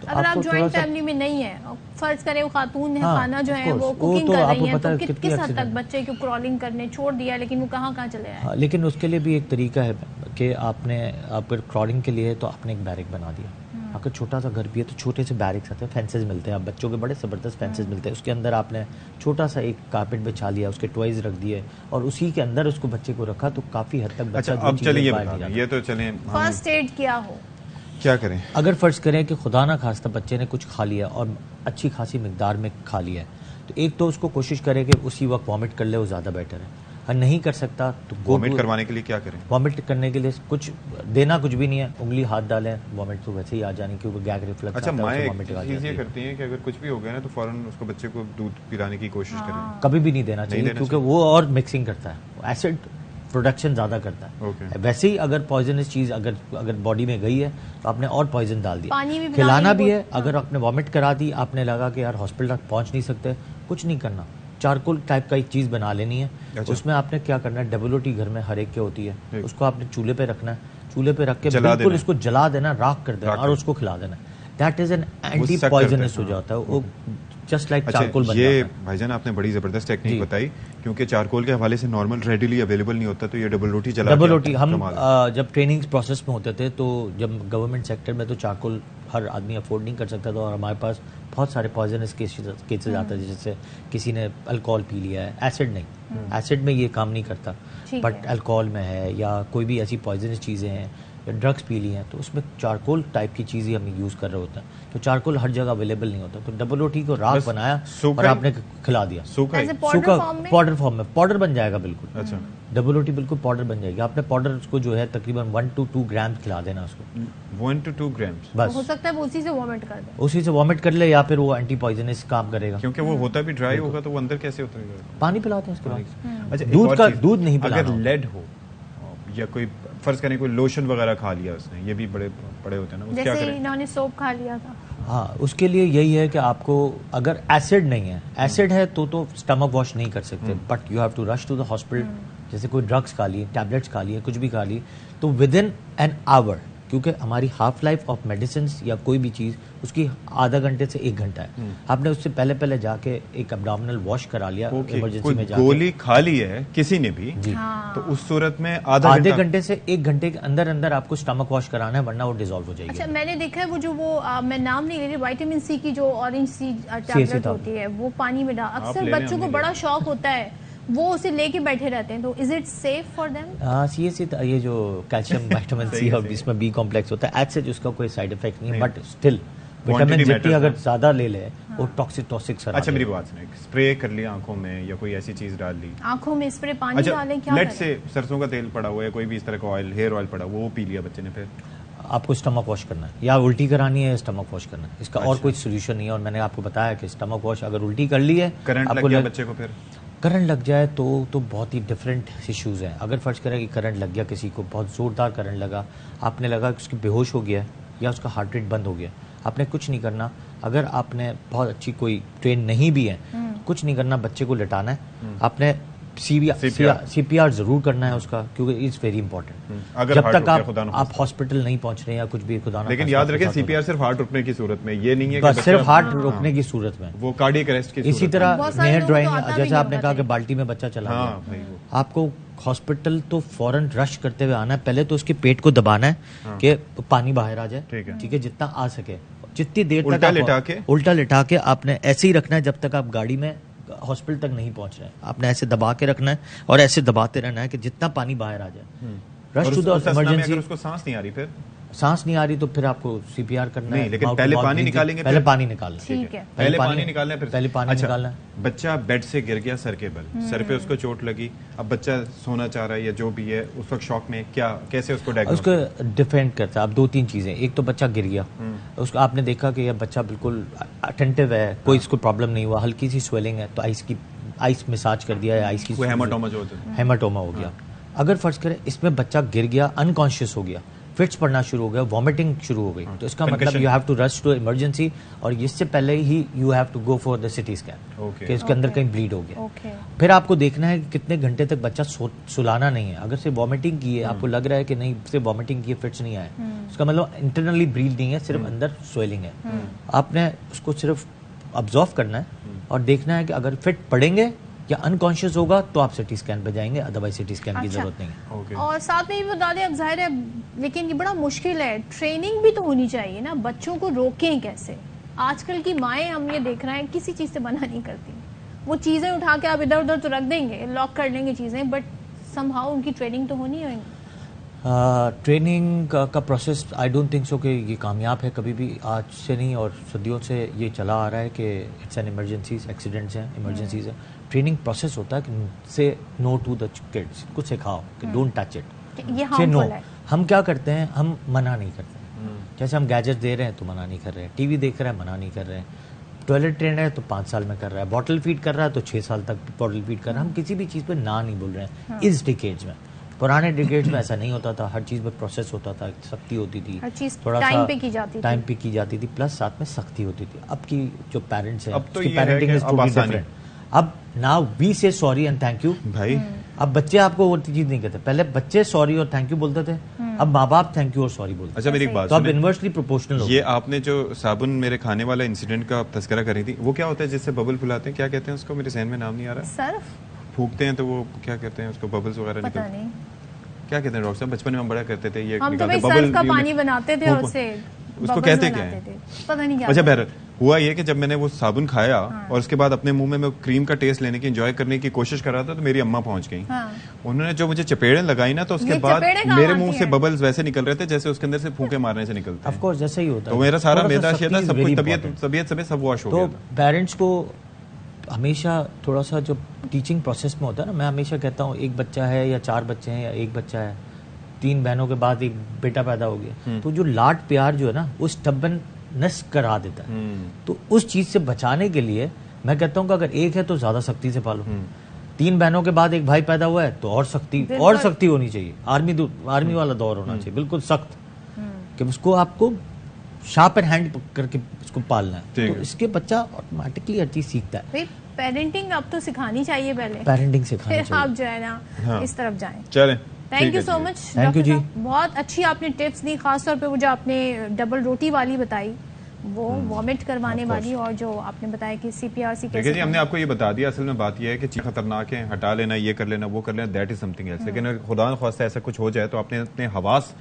اگر آپ جوائنٹ فیملی میں نہیں ہیں, فرض کریں وہ خاتون ہے, خانہ جو ہے وہ کوکنگ کر رہی ہیں, تو کس حد تک بچے کو کرالنگ کرنے چھوڑ دیا, لیکن وہ کہاں چلے آئے. لیکن اس کے لیے بھی ایک طریقہ ہے کہ آپ نے, اگر کرالنگ کے لیے تو آپ نے ایک بیرک بنا دیا. اگر چھوٹا سا گھر بھی ہے تو چھوٹے سے بیرکس آتے ہیں, فینسز ملتے ہیں, آپ بچوں کے بڑے زبردست فینسز ملتے ہیں, اس کے اندر آپ نے چھوٹا سا ایک کارپیٹ بچھا لیا, اس کے ٹوائز رکھ دیے, اور اسی کے اندر اس کو بچے کو رکھا, تو کافی حد تک بچہ. اب چلیے یہ تو چلیں, فرسٹ ایڈ کیا ہو, کیا کریں. اگر فرض کریں کہ خدا نہ خواستہ بچے نے کچھ کھا لیا اور اچھی خاصی مقدار میں کھا لیا ہے, تو ایک تو اس کو کوشش کرے کہ اسی وقت وامٹ کر لے, وہ زیادہ بیٹر ہے. اگر نہیں کر سکتا تو وامٹ کروانے کے لیے کیا کریں؟ وامٹ کرنے کے لیے کچھ دینا کچھ بھی نہیں ہے, انگلی ہاتھ ڈالیں, وامٹ تو ویسے ہی آ جانی, کیونکہ گیگ ریفلیکس. اچھا, مائیں چیز یہ کرتی ہیں کہ اگر کچھ بھی ہو گیا نا تو فوراً اس کو بچے کو دودھ پلانے کی کوشش کریں. کبھی بھی نہیں دینا چاہیے, کیونکہ وہ اور مکسنگ کرتا ہے, ایسڈ پروڈکشن زیادہ کرتا ہے. ویسے ہی اگر پوائزنس چیز اگر باڈی میں گئی ہے تو آپ نے اور پوائزن ڈال دیا. کھلانا بھی ہے, اگر آپ نے وامٹ کرا دی, آپ نے لگا کہ یار ہاسپٹل تک پہنچ نہیں سکتے, کچھ نہیں کرنا, چارکول ٹائپ کا ایک چیز بنا لینی ہے. اس میں آپ نے کیا کرنا ہے, ڈبلوٹی گھر میں ہر ایک کے ہوتی ہے, اس کو آپ نے چولہے پہ رکھنا ہے, چولہے پہ رکھ کے بالکل اس کو جلا دینا, راکھ کر دینا, اور اس کو کھلا دینا. That is an anti poisons ہو جاتا ہے, وہ جسٹ لائک چارکول بن یہ جاتا ہے. بھائی جان آپ نے بڑی زبردست ٹیکنیک بتائی, کیونکہ چارکول کے حوالے سے نارمل ریڈیلی اویلیبل نہیں ہوتا, تو یہ ڈبل روٹی چلا ڈبل روٹی ہم جب ٹریننگ پروسیس میں ہوتے تھے تو جب گورنمنٹ سیکٹر میں تو چارکول ہر آدمی افورڈ نہیں کر سکتا تھا, اور ہمارے پاس بہت سارے پوائزنس کیسز آتے ہیں, جیسے کسی نے الکوہول پی لیا ہے, ایسڈ نہیں, ایسڈ میں یہ کام نہیں کرتا, بٹ الکوہول میں ہے یا کوئی بھی ایسی پوائزنس چیزیں ہیں یا ڈرگس پی لی ہیں, تو اس میں چارکول ٹائپ کی چیز ہی ہم یوز کر رہے ہوتے ہیں. تو چارکول ہر جگہ اویلیبل نہیں ہوتا, تو ڈبل روٹی کو راکھ بنایا اور آپ نے کھلا دیا, سوکھا پاؤڈر فارم میں پاؤڈر بن جائے گا بالکل. اچھا, ڈبل روٹی بالکل پاؤڈر بن جائے گی. آپ نے پاؤڈر کو جو ہے تقریباً 1 to 2 گرام کھلا دینا اس کو, 1 to 2 grams, بس ہو سکتا ہے وہ اسی سے وامٹ کر دے, اسی سے وامٹ کر لے, یا پھر وہ اینٹی پوائزنس کام کرے گا, کیونکہ وہ ہوتا بھی ڈرائی ہوگا تو وہ اندر کیسے اترے گا. پانی پلاتے ہیں اس کے بعد. اچھا, دودھ نہیں پلانا. اگر لیڈ ہو یا کوئی فرض کریں کوئی لوشن وغیرہ کھا لیا اس نے, یہ بھی بڑے ہوتے ہیں نا, اس کیا کریں؟ انہوں نے سوپ کھا لیا تھا. ہاں, اس کے لیے یہی ہے کہ آپ کو اگر ایسڈ نہیں ہے, ایسڈ ہے تو اسٹمک واش نہیں کر سکتے, but you have to rush to the hospital. جیسے کوئی ڈرگس کھا لیے, ٹیبلٹس کھا لیے, کچھ بھی کھا لیے, تو ود ان این آور, کیونکہ ہماری ہاف لائف آف میڈیسنس یا کوئی بھی چیز اس کی آدھا گھنٹے سے 1 گھنٹہ ہے. آپ نے اس سے پہلے جا کے ایک ابڈومینل واش کرا لیا, ایمرجنسی میں جا کے گولی کھا لی ہے کسی نے بھی, تو اس صورت میں آدھے گھنٹے سے 1 گھنٹے کے اندر آپ کو اسٹمک واش کرانا ہے, ورنہ وہ ڈیزالو ہو جائے گی. اچھا, میں نے دیکھا ہے وہ میں نام نہیں لے رہی, وائٹامن سی کی جو اورنج سی ٹیبلٹ ہوتی ہے وہ پانی میں ڈال, اکثر بچوں کو بڑا شوق ہوتا ہے, وہ اسے لے کے بیٹھے رہتے ہیں, تو is it safe for them? ہاں, یہ جو کیلشیم وائٹامن سی اور اس میں بی کمپلیکس ہوتا ہے, ایج سچ اس کا کوئی سائیڈ افیکٹ نہیں ہے, بٹ اسٹل وٹامن جتنی اگر زیادہ لے لے وہ ٹاکسک سر. اچھا, میری بات سنیں, اسپرے کر لیا آنکھوں میں یا کوئی ایسی چیز ڈال لی آنکھوں میں, اسپرے پانی ڈالیں, کیا لیٹ سے سرسوں کا تیل پڑا ہوا ہے, کوئی بھی اس طرح کا آئل, ہیئر آئل پڑا, وہ پی لیا بچے نے, پھر آپ کو اسٹمک واش کرنا ہے, یا الٹی کرانی ہے, اسٹمک واش کرنا ہے, اس کا اور کوئی سولوشن نہیں ہے. اور میں نے آپ کو بتایا کہ اسٹمک واش اگر الٹی کر لی ہے, کرنٹ لگ گیا بچے کو, پھر کرنٹ لگ جائے تو بہت ہی ڈفرینٹ ایشوز ہیں. اگر فرض کریں کہ کرنٹ لگ گیا کسی کو, بہت زوردار کرنٹ لگا, آپ نے لگا کہ اس کی بے ہوش ہو گیا یا اس کا ہارٹ ریٹ بند ہو گیا, آپ نے کچھ نہیں کرنا. اگر آپ نے بہت اچھی کوئی ٹرین نہیں بھی ہے, کچھ نہیں کرنا, بچے کو لٹانا ہے, آپ نے سی پی آر ضرور کرنا ہے اس کا, کیونکہ اٹس ویری امپورٹنٹ. جب تک آپ ہاسپٹل نہیں پہنچ رہے ہیں یا کچھ بھی, خدا نہ, لیکن یاد رکھیں سی پی آر صرف ہارٹ رکنے کی صورت میں, یہ نہیں ہے کہ صرف ہارٹ روکنے کی صورت میں, وہ کارڈیک اریسٹ کی. اسی طرح نیئر ڈرائنگ, جیسے آپ نے کہا کہ بالٹی میں بچہ چلا گیا, آپ کو ہاسپٹل تو فوراً رش کرتے ہوئے آنا ہے. پہلے تو اس کے پیٹ کو دبانا ہے کہ پانی باہر آ جائے, ٹھیک ہے, جتنا آ سکے, جتنی دیر تک الٹا لٹا کے آپ نے ایسے ہی رکھنا ہے جب تک آپ گاڑی میں ہاسپٹل تک نہیں پہنچ رہے ہیں. آپ نے ایسے دبا کے رکھنا ہے اور ایسے دباتے رہنا ہے کہ جتنا پانی باہر آ جائے. رش ٹو دا ایمرجنسی. اس کو سانس نہیں آ رہی, سانس نہیں آ رہی تو پھر آپ کو سی پی آر کرنا ہے, لیکن پہلے پانی نکالیں گے, پہلے پانی نکالنا, پہلے پانی نکالنا, پہلے پانی نکالنا. بچہ بیڈ سے گر گیا سر کے بل, سر پہ اس کو چوٹ لگی, اب بچہ سونا چاہ رہا ہے یا جو بھی ہے, اس وقت شوق میں کیسے اس کو ڈائگنوز؟ اس کو ڈیفینڈ کرتا ہے. اب 2-3 چیزیں, ایک تو بچہ گر گیا, اس کو آپ نے دیکھا کہ یہ بچہ بالکل اٹینٹیو ہے, کوئی اس کو پرابلم نہیں ہوا, ہلکی سی سویلنگ ہے تو آئس مساج کر دیا ہے, آئس کی ہیماٹوما ہو گیا. اگر فرض کریں اس میں بچہ گر گیا, انکانشیس ہو گیا, فٹس پڑنا شروع ہو گیا, وامٹنگ شروع ہو گئی, تو اس کا مطلب you have to rush to emergency, اور اس سے پہلے ہی you have to go for the CT scan کہ اس کے اندر کہیں بلیڈ ہو گیا. پھر آپ کو دیکھنا ہے کہ کتنے گھنٹے تک بچہ سلانا نہیں ہے. اگر صرف وامٹنگ کی ہے, آپ کو لگ رہا ہے کہ نہیں صرف وامٹنگ کی ہے, فٹس نہیں آئے, اس کا مطلب انٹرنلی بلیڈ نہیں ہے, صرف اندر سویلنگ ہے. آپ نے اس کو صرف آبزرو کرنا ہے اور دیکھنا ہے کہ اگر فٹ پڑیں گے یا انکانشیس ہوگا تو آپ سٹی اسکین پہ جائیں گے, ادروائز سٹی اسکین کی ضرورت نہیں ہے. اور ساتھ میں یہ بتا دیں, اب ظاہر ہے لیکن یہ بڑا مشکل ہے, ٹریننگ بھی تو ہونی چاہیے نا, بچوں کو روکیں کیسے؟ آج کل کی مائیں ہم یہ دیکھ رہے ہیں کسی چیز سے منع نہیں کرتی, وہ چیزیں اٹھا کے آپ ادھر ادھر تو رکھ دیں گے, لاک کر لیں گے چیزیں, بٹ سم ہاؤ ان کی ٹریننگ تو ہونی ہوگی. ٹریننگ کا process I don't think so کہ یہ کامیاب ہے کبھی بھی, آج سے نہیں اور صدیوں سے یہ چلا آ رہا ہے کہ اٹس این ایمرجنسیز, ایکسیڈنٹس ہیں, ایمرجنسیز ہیں. ٹریننگ پروسیس ہوتا ہے کہ سے نو ٹو دا کڈس, کچھ سکھاؤ کہ ڈونٹ ٹچ اٹ, سے نو. ہم کیا کرتے ہیں, ہم منع نہیں کرتے. جیسے ہم گیجٹ دے رہے ہیں تو منع نہیں کر رہے ہیں, ٹی وی دیکھ رہے ہیں منع نہیں کر رہے ہیں, ٹوائلٹ ٹرین ہے تو 5 سال میں کر رہا ہے, بوٹل فیڈ کر رہا ہے تو 6 سال تک بوٹل فیڈ کر رہا ہے. ہم کسی بھی چیز پہ نہ نہیں بول رہے ہیں اس ڈیکیڈز میں. پرانے ڈیکیڈز میں ایسا نہیں ہوتا تھا, ہر چیز میں پروسیس ہوتا تھا, سختی ہوتی تھی, تھوڑا سا ٹائم پہ کی جاتی تھی, پلس ساتھ میں سختی ہوتی تھی. اب کی جو پیرنٹس ہیں, اب تو پیرنٹنگ از ٹوٹلی ڈفرنٹ. اب ناؤ وی سے سوری اینڈ تھینک یو. بھائی اب بچے آپ کو وہ چیز نہیں کہتے, پہلے بچے سوری اور تھینک یو بولتے تھے, اب ماں باپ تھینک یو اور سوری بولتے. اچھا میری ایک بات تو اب انورسلی پروپورشنل. یہ آپ نے جو صابن میرے کھانے والا انسیڈنٹ کا تذکرہ کری تھی, وہ کیا ہوتا ہے جس سے ببل پھلاتے ہیں, کیا کہتے ہیں اس کو, میرے ذہن میں نام نہیں آ رہا. صرف پھونکتے ہیں تو وہ کیا کہتے ہیں اس کو, ببلز وغیرہ پتہ نہیں کیا کہتے ہیں ڈاکٹر صاحب, بچپن میں ہم بڑا کرتے تھے, یہ ہم تو صرف کا پانی بناتے تھے اور اسے اس کو کہتے کیا ہے پتہ نہیں کیا. اچھا بہرحال ہوا یہ کہ جب میں نے وہ صابن کھایا اور اس کے بعد اپنے منہ میں کریم کا ٹیسٹ لینے کی, انجوائے کرنے کی کوشش کر رہا تھا, تو میری اماں پہنچ گئی. انہوں نے جو مجھے چپیڑیں لگائی نا, تو اس کے بعد میرے منہ سے ببلز ویسے نکل رہے تھے جیسے اس کے اندر سے پھونکے مارنے سے نکلتے ہیں. آف کورس جیسا ہی ہوتا ہے. تو میرا سارا میدا شیدا سب کچھ طبیعت سب واش ہو گیا. تو پیرنٹس کو ہمیشہ تھوڑا سا جو ٹیچنگ پروسیس میں ہوتا ہے نا, میں ہمیشہ کہتا ہوں ایک بچہ ہے یا 4 بچے ہیں یا ایک بچہ ہے, 3 بہنوں کے بعد ایک بیٹا پیدا ہو گیا, تو جو لاڈ پیار جو ہے نا وہ اسٹبن نس کرا دیتا ہے. تو اس چیز سے بچانے کے لیے میں کہتا ہوں کہ اگر ایک ہے تو زیادہ سختی سے پالو. 3 بہنوں کے بعد ایک بھائی پیدا ہوا ہے تو اور سختی ہونی چاہیے. آرمی والا دور ہونا چاہیے, بالکل سخت, کہ اس کو آپ کو شارپ اینڈ ہینڈ کر کے اس کو پالنا ہے. تو اس کے بچہ آٹومیٹکلی ہر چیز سیکھتا ہے. پیرنٹنگ اب تو سکھانی چاہیے, پہلے پیرنٹنگ سکھانی چاہیے, آپ جو ہے نا اس طرف جائیں. چلیں, thank you so much. Thank you جی, بہت اچھی آپ نے ٹپس دی, خاص طور پہ وہ جو آپ نے ڈبل روٹی والی بتائی, وہ وامٹ کروانے والی, اور جو آپ نے بتایا کہ CPRC کیسے. جی ہم نے آپ کو یہ بتا دیا, اصل میں بات یہ ہے کہ چیز خطرناک ہے, ہٹا لینا, یہ کر لینا, وہ کر لینا, that is something else. لیکن اگر خدا نخواستہ ایسا کچھ ہو جائے تو آپ نے اپنے حواس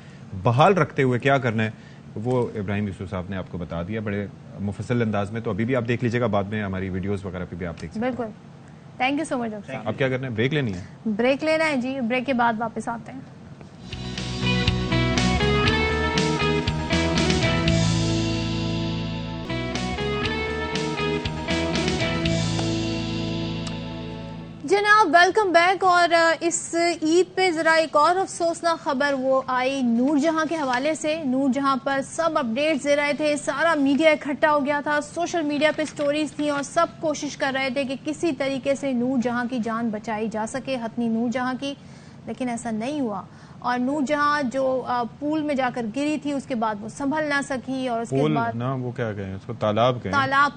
بحال رکھتے ہوئے کیا کرنا ہے, وہ ابراہیم یوسف صاحب نے آپ کو بتا دیا بڑے مفصل انداز میں. تو ابھی بھی آپ دیکھ لیجیے گا, بعد میں ہماری ویڈیوز وغیرہ پہ بھی آپ دیکھ سکتے ہیں. بالکل. Thank you so much doctor صاحب. اب کیا کرنا ہے, بریک لینی ہے؟ بریک لینا ہے جی, بریک کے بعد واپس آتے ہیں. جناب ویلکم بیک. اور اس عید پہ ذرا ایک اور افسوسناک خبر وہ آئی نور جہاں کے حوالے سے. نور جہاں پر سب اپڈیٹس دے رہے تھے, سارا میڈیا اکٹھا ہو گیا تھا, سوشل میڈیا پہ سٹوریز تھیں اور سب کوشش کر رہے تھے کہ کسی طریقے سے نور جہاں کی جان بچائی جا سکے, حتمی نور جہاں کی. لیکن ایسا نہیں ہوا, اور نور جہاں جو پول میں جا کر گری تھی اس کے بعد وہ سنبھل نہ سکی, اور اس کے بعد وہ کیا کہیں اس کو, تالاب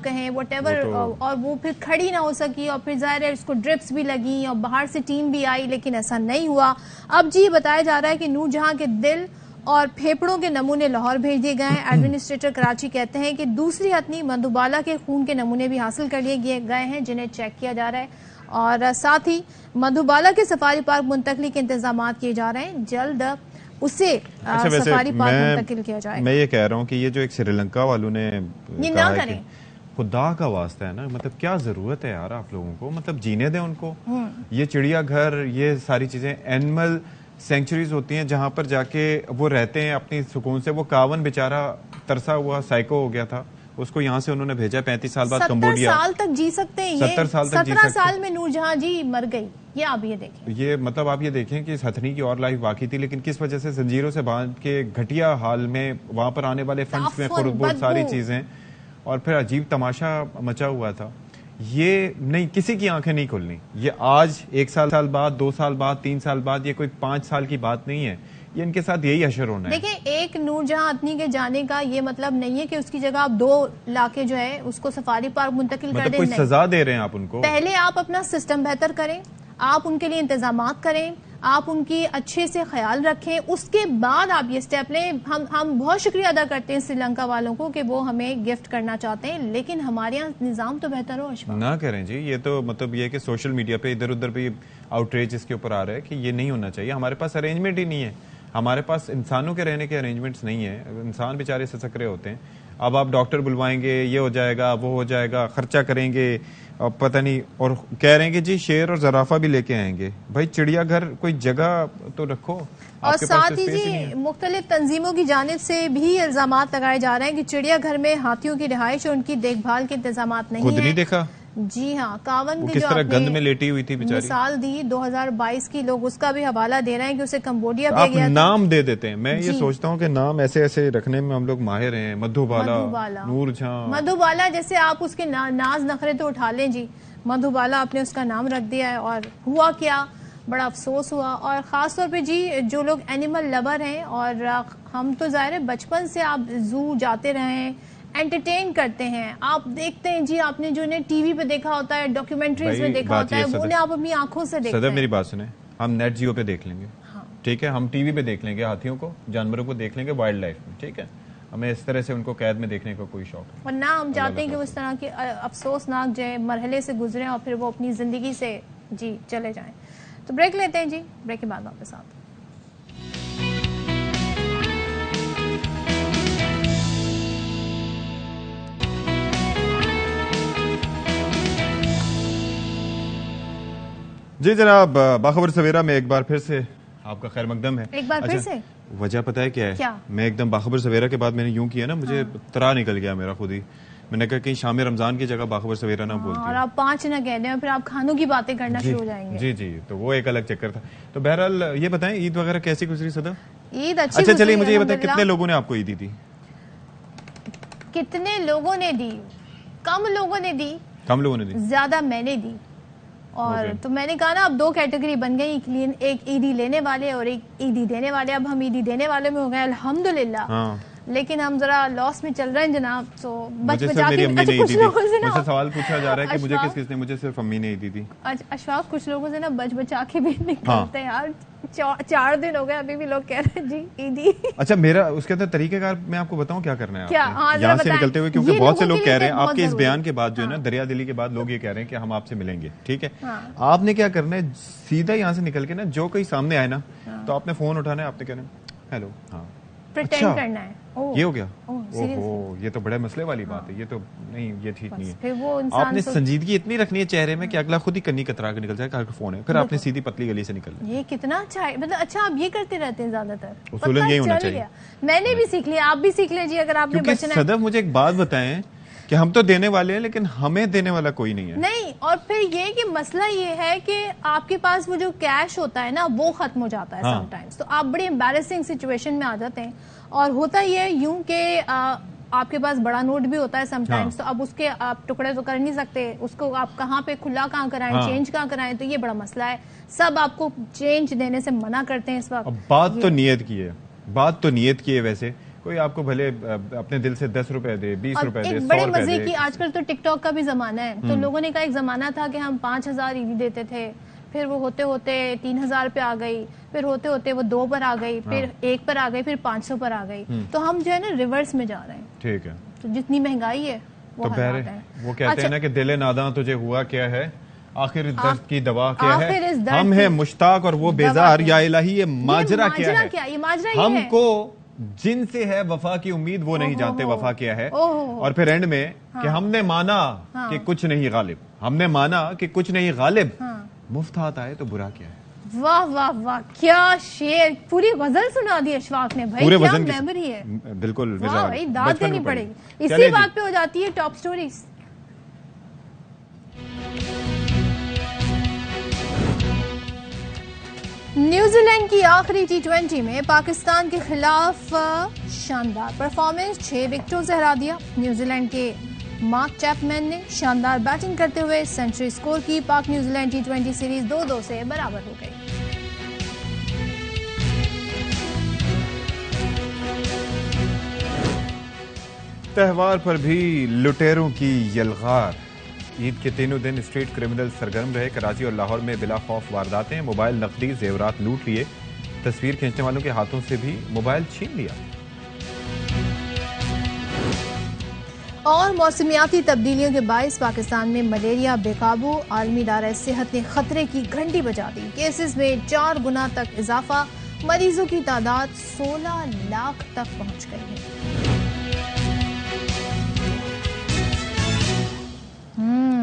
کہیں واٹ ایور, اور وہ پھر کھڑی نہ ہو سکی, اور پھر ظاہر ہے اس کو ڈرپس بھی لگی اور باہر سے ٹیم بھی آئی, لیکن ایسا نہیں ہوا. اب جی یہ بتایا جا رہا ہے کہ نور جہاں کے دل اور پھیپڑوں کے نمونے لاہور بھیج دیے گئے ہیں. ایڈمنسٹریٹر کراچی کہتے ہیں کہ دوسری حتمی مدھوبالا کے خون کے نمونے بھی حاصل کر لیے گئے ہیں, جنہیں چیک کیا جا رہا ہے, اور ساتھ ہی مدھوبالا کے سفاری پارک منتقلی کے انتظامات کیے جا رہے ہیں. جلد اسے سفاری پارک منتقل کیا جائے گا. میں یہ کہہ رہا ہوں کہ یہ جو ایک سری لنکا والوں نے یہ نہ کریں, خدا کا واسطہ ہے نا, مطلب کیا ضرورت ہے یار آپ لوگوں کو, مطلب جینے دیں ان کو. یہ چڑیا گھر, یہ ساری چیزیں اینیمل سینکچریز ہوتی ہیں جہاں پر جا کے وہ رہتے ہیں اپنی سکون سے. وہ کاون بیچارہ ترسا ہوا سائیکو ہو گیا تھا, اس کو یہاں سے انہوں نے بھیجا 35 سال بعد کمبوڈیا. 70 سال تک جی سکتے ہیں, 17 سال میں نور جہاں جی مر گئی. یہ آپ یہ دیکھیں, یہ مطلب آپ یہ دیکھیں کہ اس ہتھنی کی اور لائف باقی تھی, لیکن کس وجہ سے زنجیروں سے باندھ کے گھٹیا حال میں وہاں پر آنے والے فنڈز میں خرد ساری چیزیں, اور پھر عجیب تماشا مچا ہوا تھا. یہ نہیں, کسی کی آنکھیں نہیں کھلنی. یہ آج 1 سال بعد, 2 سال بعد, 3 سال بعد, یہ کوئی 5 سال کی بات نہیں ہے. یہ ان کے ساتھ یہی حشر ہونا ہے. دیکھیں ایک نور جہاں اتنی کے جانے کا یہ مطلب نہیں ہے کہ اس کی جگہ آپ 2 لاکے جو ہے اس کو سفاری پارک منتقل کر دیں. کوئی سزا دے رہے ہیں آپ ان کو. پہلے آپ اپنا سسٹم بہتر کریں, آپ ان کے لیے انتظامات کریں, آپ ان کی اچھے سے خیال رکھیں, اس کے بعد آپ یہ سٹیپ لیں. ہم بہت شکریہ ادا کرتے ہیں سری لنکا والوں کو کہ وہ ہمیں گفٹ کرنا چاہتے ہیں, لیکن ہمارے یہاں نظام تو بہتر ہو. نہ کریں جی, یہ تو مطلب یہ کہ سوشل میڈیا پہ ادھر ادھر پہ آؤٹریج اس کے اوپر آ رہا ہے کہ یہ نہیں ہونا چاہیے. ہمارے پاس ارینجمنٹ ہی نہیں ہے, ہمارے پاس انسانوں کے رہنے کے ارینجمنٹس نہیں ہیں. انسان بیچارے سسکرے ہوتے ہیں. اب آپ ڈاکٹر بلوائیں گے, یہ ہو جائے گا, وہ ہو جائے گا, خرچہ کریں گے, پتہ نہیں, اور کہہ رہے ہیں کہ جی شیر اور زرافہ بھی لے کے آئیں گے. بھائی چڑیا گھر کوئی جگہ تو رکھو. اور ساتھ ہی جی مختلف تنظیموں کی جانب سے بھی الزامات لگائے جا رہے ہیں کہ چڑیا گھر میں ہاتھیوں کی رہائش اور ان کی دیکھ بھال کے انتظامات نہیں ہیں. خود نہیں دیکھا جی ہاں, کاون کی جو گند میں لیٹی ہوئی تھی بیچاری, مثال دی 2022 کی, لوگ اس کا بھی حوالہ دے رہے ہیں کہ اسے کمبوڈیا بھیجا گیا. آپ نام دے دیتے ہیں, میں یہ سوچتا ہوں کہ نام ایسے ایسے رکھنے میں ہم لوگ ماہر ہیں. مدھوبالا, نور جہاں, مدھوبالا, جیسے آپ اس کے ناز نخرے تو اٹھا لیں جی, مدھوبالا آپ نے اس کا نام رکھ دیا ہے, اور ہوا کیا, بڑا افسوس ہوا. اور خاص طور پہ جی جو لوگ اینیمل لور ہیں, اور ہم تو ظاہر ہے بچپن سے آپ زو جاتے رہے ہیں, انٹرٹین کرتے ہیں, آپ دیکھتے ہیں جی, آپ نے جو انہیں ٹی وی پہ دیکھا ہوتا ہے, ڈاکیومنٹریز میں دیکھا ہوتا ہے, وہ انہیں آپ اپنی آنکھوں سے دیکھتے ہیں. صدر میری بات سنیں, ہم نیٹ جیو پہ دیکھ لیں گے. ٹھیک ہے, ہم ٹی وی پہ دیکھ لیں گے ہاتھیوں کو, جانوروں کو دیکھ لیں گے وائلڈ لائف میں, ٹھیک ہے, ہمیں اس طرح سے ان کو قید میں دیکھنے کا کوئی شوق نہیں. ورنہ ہم چاہتے ہیں کہ وہ اس طرح کے افسوسناک جو مرحلے سے گزریں اور پھر وہ اپنی زندگی سے جی چلے جائیں. تو بریک لیتے ہیں جی, بریک کے بعد واپس آتے ہیں. جی جناب, باخبر سویرا میں ایک بار پھر سے آپ کا خیر مقدم ہے. ایک بار پھر سے وجہ پتہ ہے کیا ہے؟ میں ایک دم باخبر سویرا کے بعد میں نے یوں کیا نا, مجھے ترا نکل گیا میرا خود ہی. میں نے کہا کہیں شام رمضان کی جگہ باخبر سویرا نہ بولتی, اور آپ 5 نہ کہہ دیں پھر آپ کھانوں کی باتیں کرنا شروع ہو جائیں گے. جی جی, تو وہ ایک الگ چکر تھا. تو بہرحال یہ بتائیں عید وغیرہ کیسی گزری صدف؟ عید اچھی. اچھا چلیے مجھے یہ بتائیں کتنے لوگوں نے آپ کو عیدی دی؟ کتنے لوگوں نے دی؟ کم لوگوں نے دی. کم لوگوں نے دی, زیادہ میں نے دی. اور تو میں نے کہا نا اب 2 کیٹیگری بن گئی, ایک عیدی لینے والے اور ایک عیدی دینے والے. اب ہم عیدی دینے والے میں ہو گئے الحمدللہ, لیکن ہم ذرا لاس میں چل رہے ہیں جناب. تو بچ بچا کے مجھ سے سوال پوچھا جا رہا ہے کہ مجھے کس نے, مجھے صرف امی نے عیدی دی. اشفاق کچھ لوگوں سے نا بچ بچا کے بھی نکلتے ہیں یار. 4 دن ہو گئے ابھی بھی لوگ کہہ رہے ہیں جی عیدی. اچھا میرا اس کے اندر طریقہ کار میں آپ کو بتاؤں کیا کرنا ہے یہاں سے نکلتے ہوئے, کیونکہ بہت سے لوگ کہہ رہے ہیں آپ کے اس بیان کے بعد جو ہے نا, دریا دلی کے بعد لوگ یہ کہہ رہے ہیں کہ ہم آپ سے ملیں گے, ٹھیک ہے. آپ نے کیا کرنا ہے, سیدھا یہاں سے نکل کے نا جو کوئی سامنے آئے نا تو آپ نے فون اٹھانا ہے, آپ نے کہنا ہیلو, ہاں پریٹینڈ کرنا ہے. یہ ہو گیا, اوہو یہ تو بڑے مسئلے والی بات ہے, یہ تو نہیں, یہ ٹھیک نہیں ہے. آپ نے سنجیدگی اتنی رکھنی ہے چہرے میں کہ اگلا خود ہی کنی کترا کے نکل جائے کہ فون ہے, پھر آپ نے سیدھی پتلی گلی سے نکلنا. یہ کتنا اچھا ہے, مطلب اچھا آپ یہ کرتے رہتے ہیں زیادہ تر. اصولاً یہی ہونا چاہیے. میں نے بھی سیکھ لیا, آپ بھی سیکھ لیجیے اگر آپ نے بچنا ہے. صدف مجھے ایک بات بتائیں کہ ہم تو دینے والے ہیں لیکن ہمیں دینے والا کوئی نہیں ہے. نہیں, اور پھر یہ کہ مسئلہ یہ ہے کہ آپ کے پاس وہ جو کیش ہوتا ہے نا وہ ختم ہو جاتا ہے سم ٹائمز, تو آپ بڑی امبیرسنگ سچویشن میں آ جاتے ہیں. اور ہوتا یہ ہے یوں کہ آپ کے پاس بڑا نوٹ بھی ہوتا ہے سم ٹائمز, تو اب اس کے آپ ٹکڑے تو کر نہیں سکتے, اس کو آپ کہاں پہ کھلا کہاں کرائیں, چینج کہاں کرائیں, تو یہ بڑا مسئلہ ہے. سب آپ کو چینج دینے سے منع کرتے ہیں اس وقت. بات تو نیت کی ہے, بات تو نیت کی ہے. ویسے کوئی آپ کو بھلے اپنے دل سے 10 روپے دے, 20 روپے دے, 100 روپے دے. بڑے مزے کی آج کل تو ٹک ٹاک کا بھی زمانہ ہے, تو لوگوں نے کہا ایک زمانہ تھا کہ ہم 5000 عیدی دیتے تھے, پھر وہ ہوتے ہوتے 3000 پہ آ گئی, پھر ہوتے ہوتے وہ 2 پر آ گئی, پھر 1 پر آ گئی, پھر 500 پر آ گئی. تو ہم جو ہے نا ریورس میں جا رہے ہیں. ٹھیک ہے, تو جتنی مہنگائی ہے وہ کہتے ہیں نا کہ دل ناداں تجھے ہوا کیا ہے, آخر درد کی دوا کیا ہے, ہم ہیں مشتاق اور وہ بیزار, یا الہی یہ ماجرا کیا ہے. ہم کو جن سے ہے وفا کی امید وہ نہیں جانتے وفا کیا ہے. اور پھر اینڈ میں کہ ہم نے مانا کہ کچھ نہیں غالب, ہم نے مانا کہ کچھ نہیں غالب, مفت ہاتھ آئے تو برا کیا ہے. واہ واہ واہ, کیا شعر, پوری غزل سنا دی اشفاق نے بھائی, کیا میموری ہے. بالکل بھائی داد دینی پڑے گی. اسی بات پہ ہو جاتی ہے ٹاپ سٹوریز. نیوزی لینڈ کی آخری T20 میں پاکستان کے خلاف شاندار پرفارمنس, 6 وکٹوں سے ہرا دیا. نیوزی لینڈ کے مارک چیپمین نے شاندار بیٹنگ کرتے ہوئے سینچری سکور کی. پاک نیوزی لینڈ T20 سیریز 2-2 سے برابر ہو گئی. تہوار پر بھی لٹیروں کی یلغار. عید کے تینوں دن اسٹریٹ کرمنل سرگرم رہے. کراچی اور لاہور میں بلا خوف وارداتیں, موبائل, نقدی, زیورات لوٹ لیے. تصویر کھینچنے والوں کے ہاتھوں سے بھی موبائل چھین لیا. اور موسمیاتی تبدیلیوں کے باعث پاکستان میں ملیریا بے قابو. عالمی ادارہ صحت نے خطرے کی گھنٹی بجا دی. کیسز میں 4 گنا تک اضافہ, مریضوں کی تعداد 16 لاکھ تک پہنچ گئی ہے.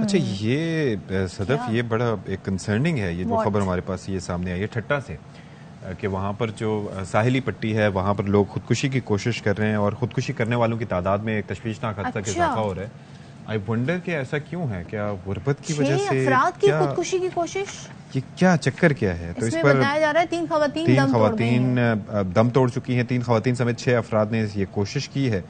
اچھا یہ صدف یہ بڑا ایک کنسرننگ ہے یہ جو خبر ہمارے پاس یہ سامنے آئی ہے ٹھٹا سے, کہ وہاں پر جو ساحلی پٹی ہے وہاں پر لوگ خودکشی کی کوشش کر رہے ہیں, اور خودکشی کرنے والوں کی تعداد میں ایک تشویشناک حد تک اضافہ ہو رہا ہے. آئی ونڈر کہ ایسا کیوں ہے, کیا غربت کی وجہ سے, افراد کی خودکشی کی کوشش, یہ کیا چکر کیا ہے. تو اس پر بتایا جا رہا ہے 3 خواتین دم توڑ چکی ہیں. 3 خواتین سمیت 6 افراد نے یہ کوشش کی ہے.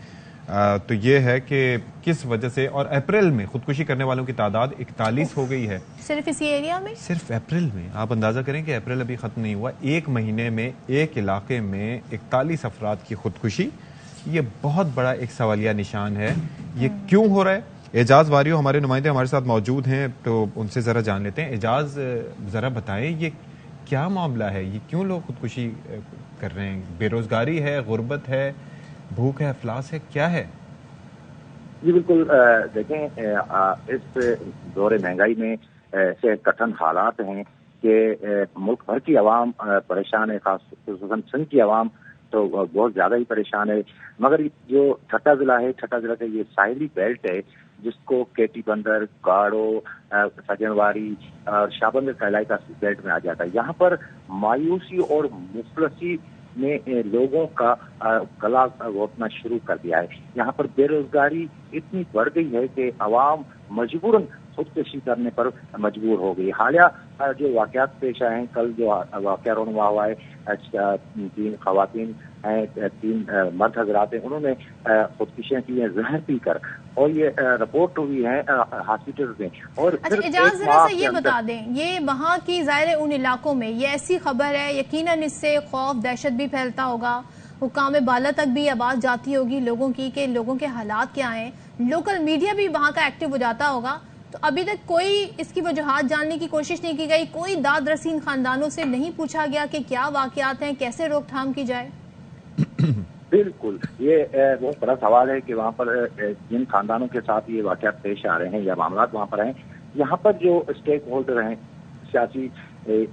تو یہ ہے کہ کس وجہ سے, اور اپریل میں خودکشی کرنے والوں کی تعداد 41 ہو گئی ہے. صرف اسی ایریا میں, صرف اپریل میں. آپ اندازہ کریں کہ اپریل ابھی ختم نہیں ہوا, 1 مہینے میں ایک علاقے میں 41 افراد کی خودکشی. یہ بہت بڑا ایک سوالیہ نشان ہے. یہ کیوں ہو رہا ہے؟ اعجاز واریو ہمارے نمائندے ہمارے ساتھ موجود ہیں, تو ان سے ذرا جان لیتے ہیں. اعجاز ذرا بتائیں یہ کیا معاملہ ہے؟ یہ کیوں لوگ خودکشی کر رہے ہیں؟ بے روزگاری ہے، غربت ہے، بھوک ہے، افلاس ہے، کیا ہے؟ جی بالکل، دیکھیں اس دور مہنگائی میں ایسے کٹھن حالات ہیں کہ ملک بھر کی عوام پریشان ہے، خاص خصوصاً سندھ کی عوام تو بہت زیادہ ہی پریشان ہے. مگر جو ٹھٹہ ضلع ہے، ٹھٹہ ضلع کا یہ ساحلی بیلٹ ہے جس کو کیٹی بندر، گاڑو، سجنواری اور شاہ بندر کا علاقہ بیلٹ میں آ جاتا ہے. یہاں پر مایوسی اور مفلسی نے لوگوں کا گلا گھونٹنا شروع کر دیا ہے. یہاں پر بے روزگاری اتنی بڑھ گئی ہے کہ عوام مجبوراً خودکشی کرنے پر مجبور ہو گئی. حالیہ جو واقعات پیش آئے ہیں، کل جو واقعہ رونما ہوا ہے، 3 خواتین ہیں، 3 مرد حضرات ہیں، انہوں نے خودکشیاں کی ہیں زہر پی کر، اور یہ رپورٹ ہوئی ہے ہاسپٹل میں. اور اجازت ذرا سے یہ بتا دیں، یہ وہاں کی ظاہر ان علاقوں میں یہ ایسی خبر ہے، یقیناً اس سے خوف دہشت بھی پھیلتا ہوگا، حکام بالا تک بھی آواز جاتی ہوگی لوگوں کی کہ لوگوں کے حالات کیا ہیں، لوکل میڈیا بھی وہاں کا ایکٹیو ہو جاتا ہوگا. تو ابھی تک کوئی اس کی وجوہات جاننے کی کوشش نہیں کی گئی؟ کوئی داد رسین خاندانوں سے نہیں پوچھا گیا کہ کیا واقعات ہیں، کیسے روک تھام کی جائے؟ بالکل، یہ بہت بڑا سوال ہے کہ وہاں پر جن خاندانوں کے ساتھ یہ واقعات پیش آ رہے ہیں یا معاملات وہاں پر ہیں، یہاں پر جو اسٹیک ہولڈر ہیں، سیاسی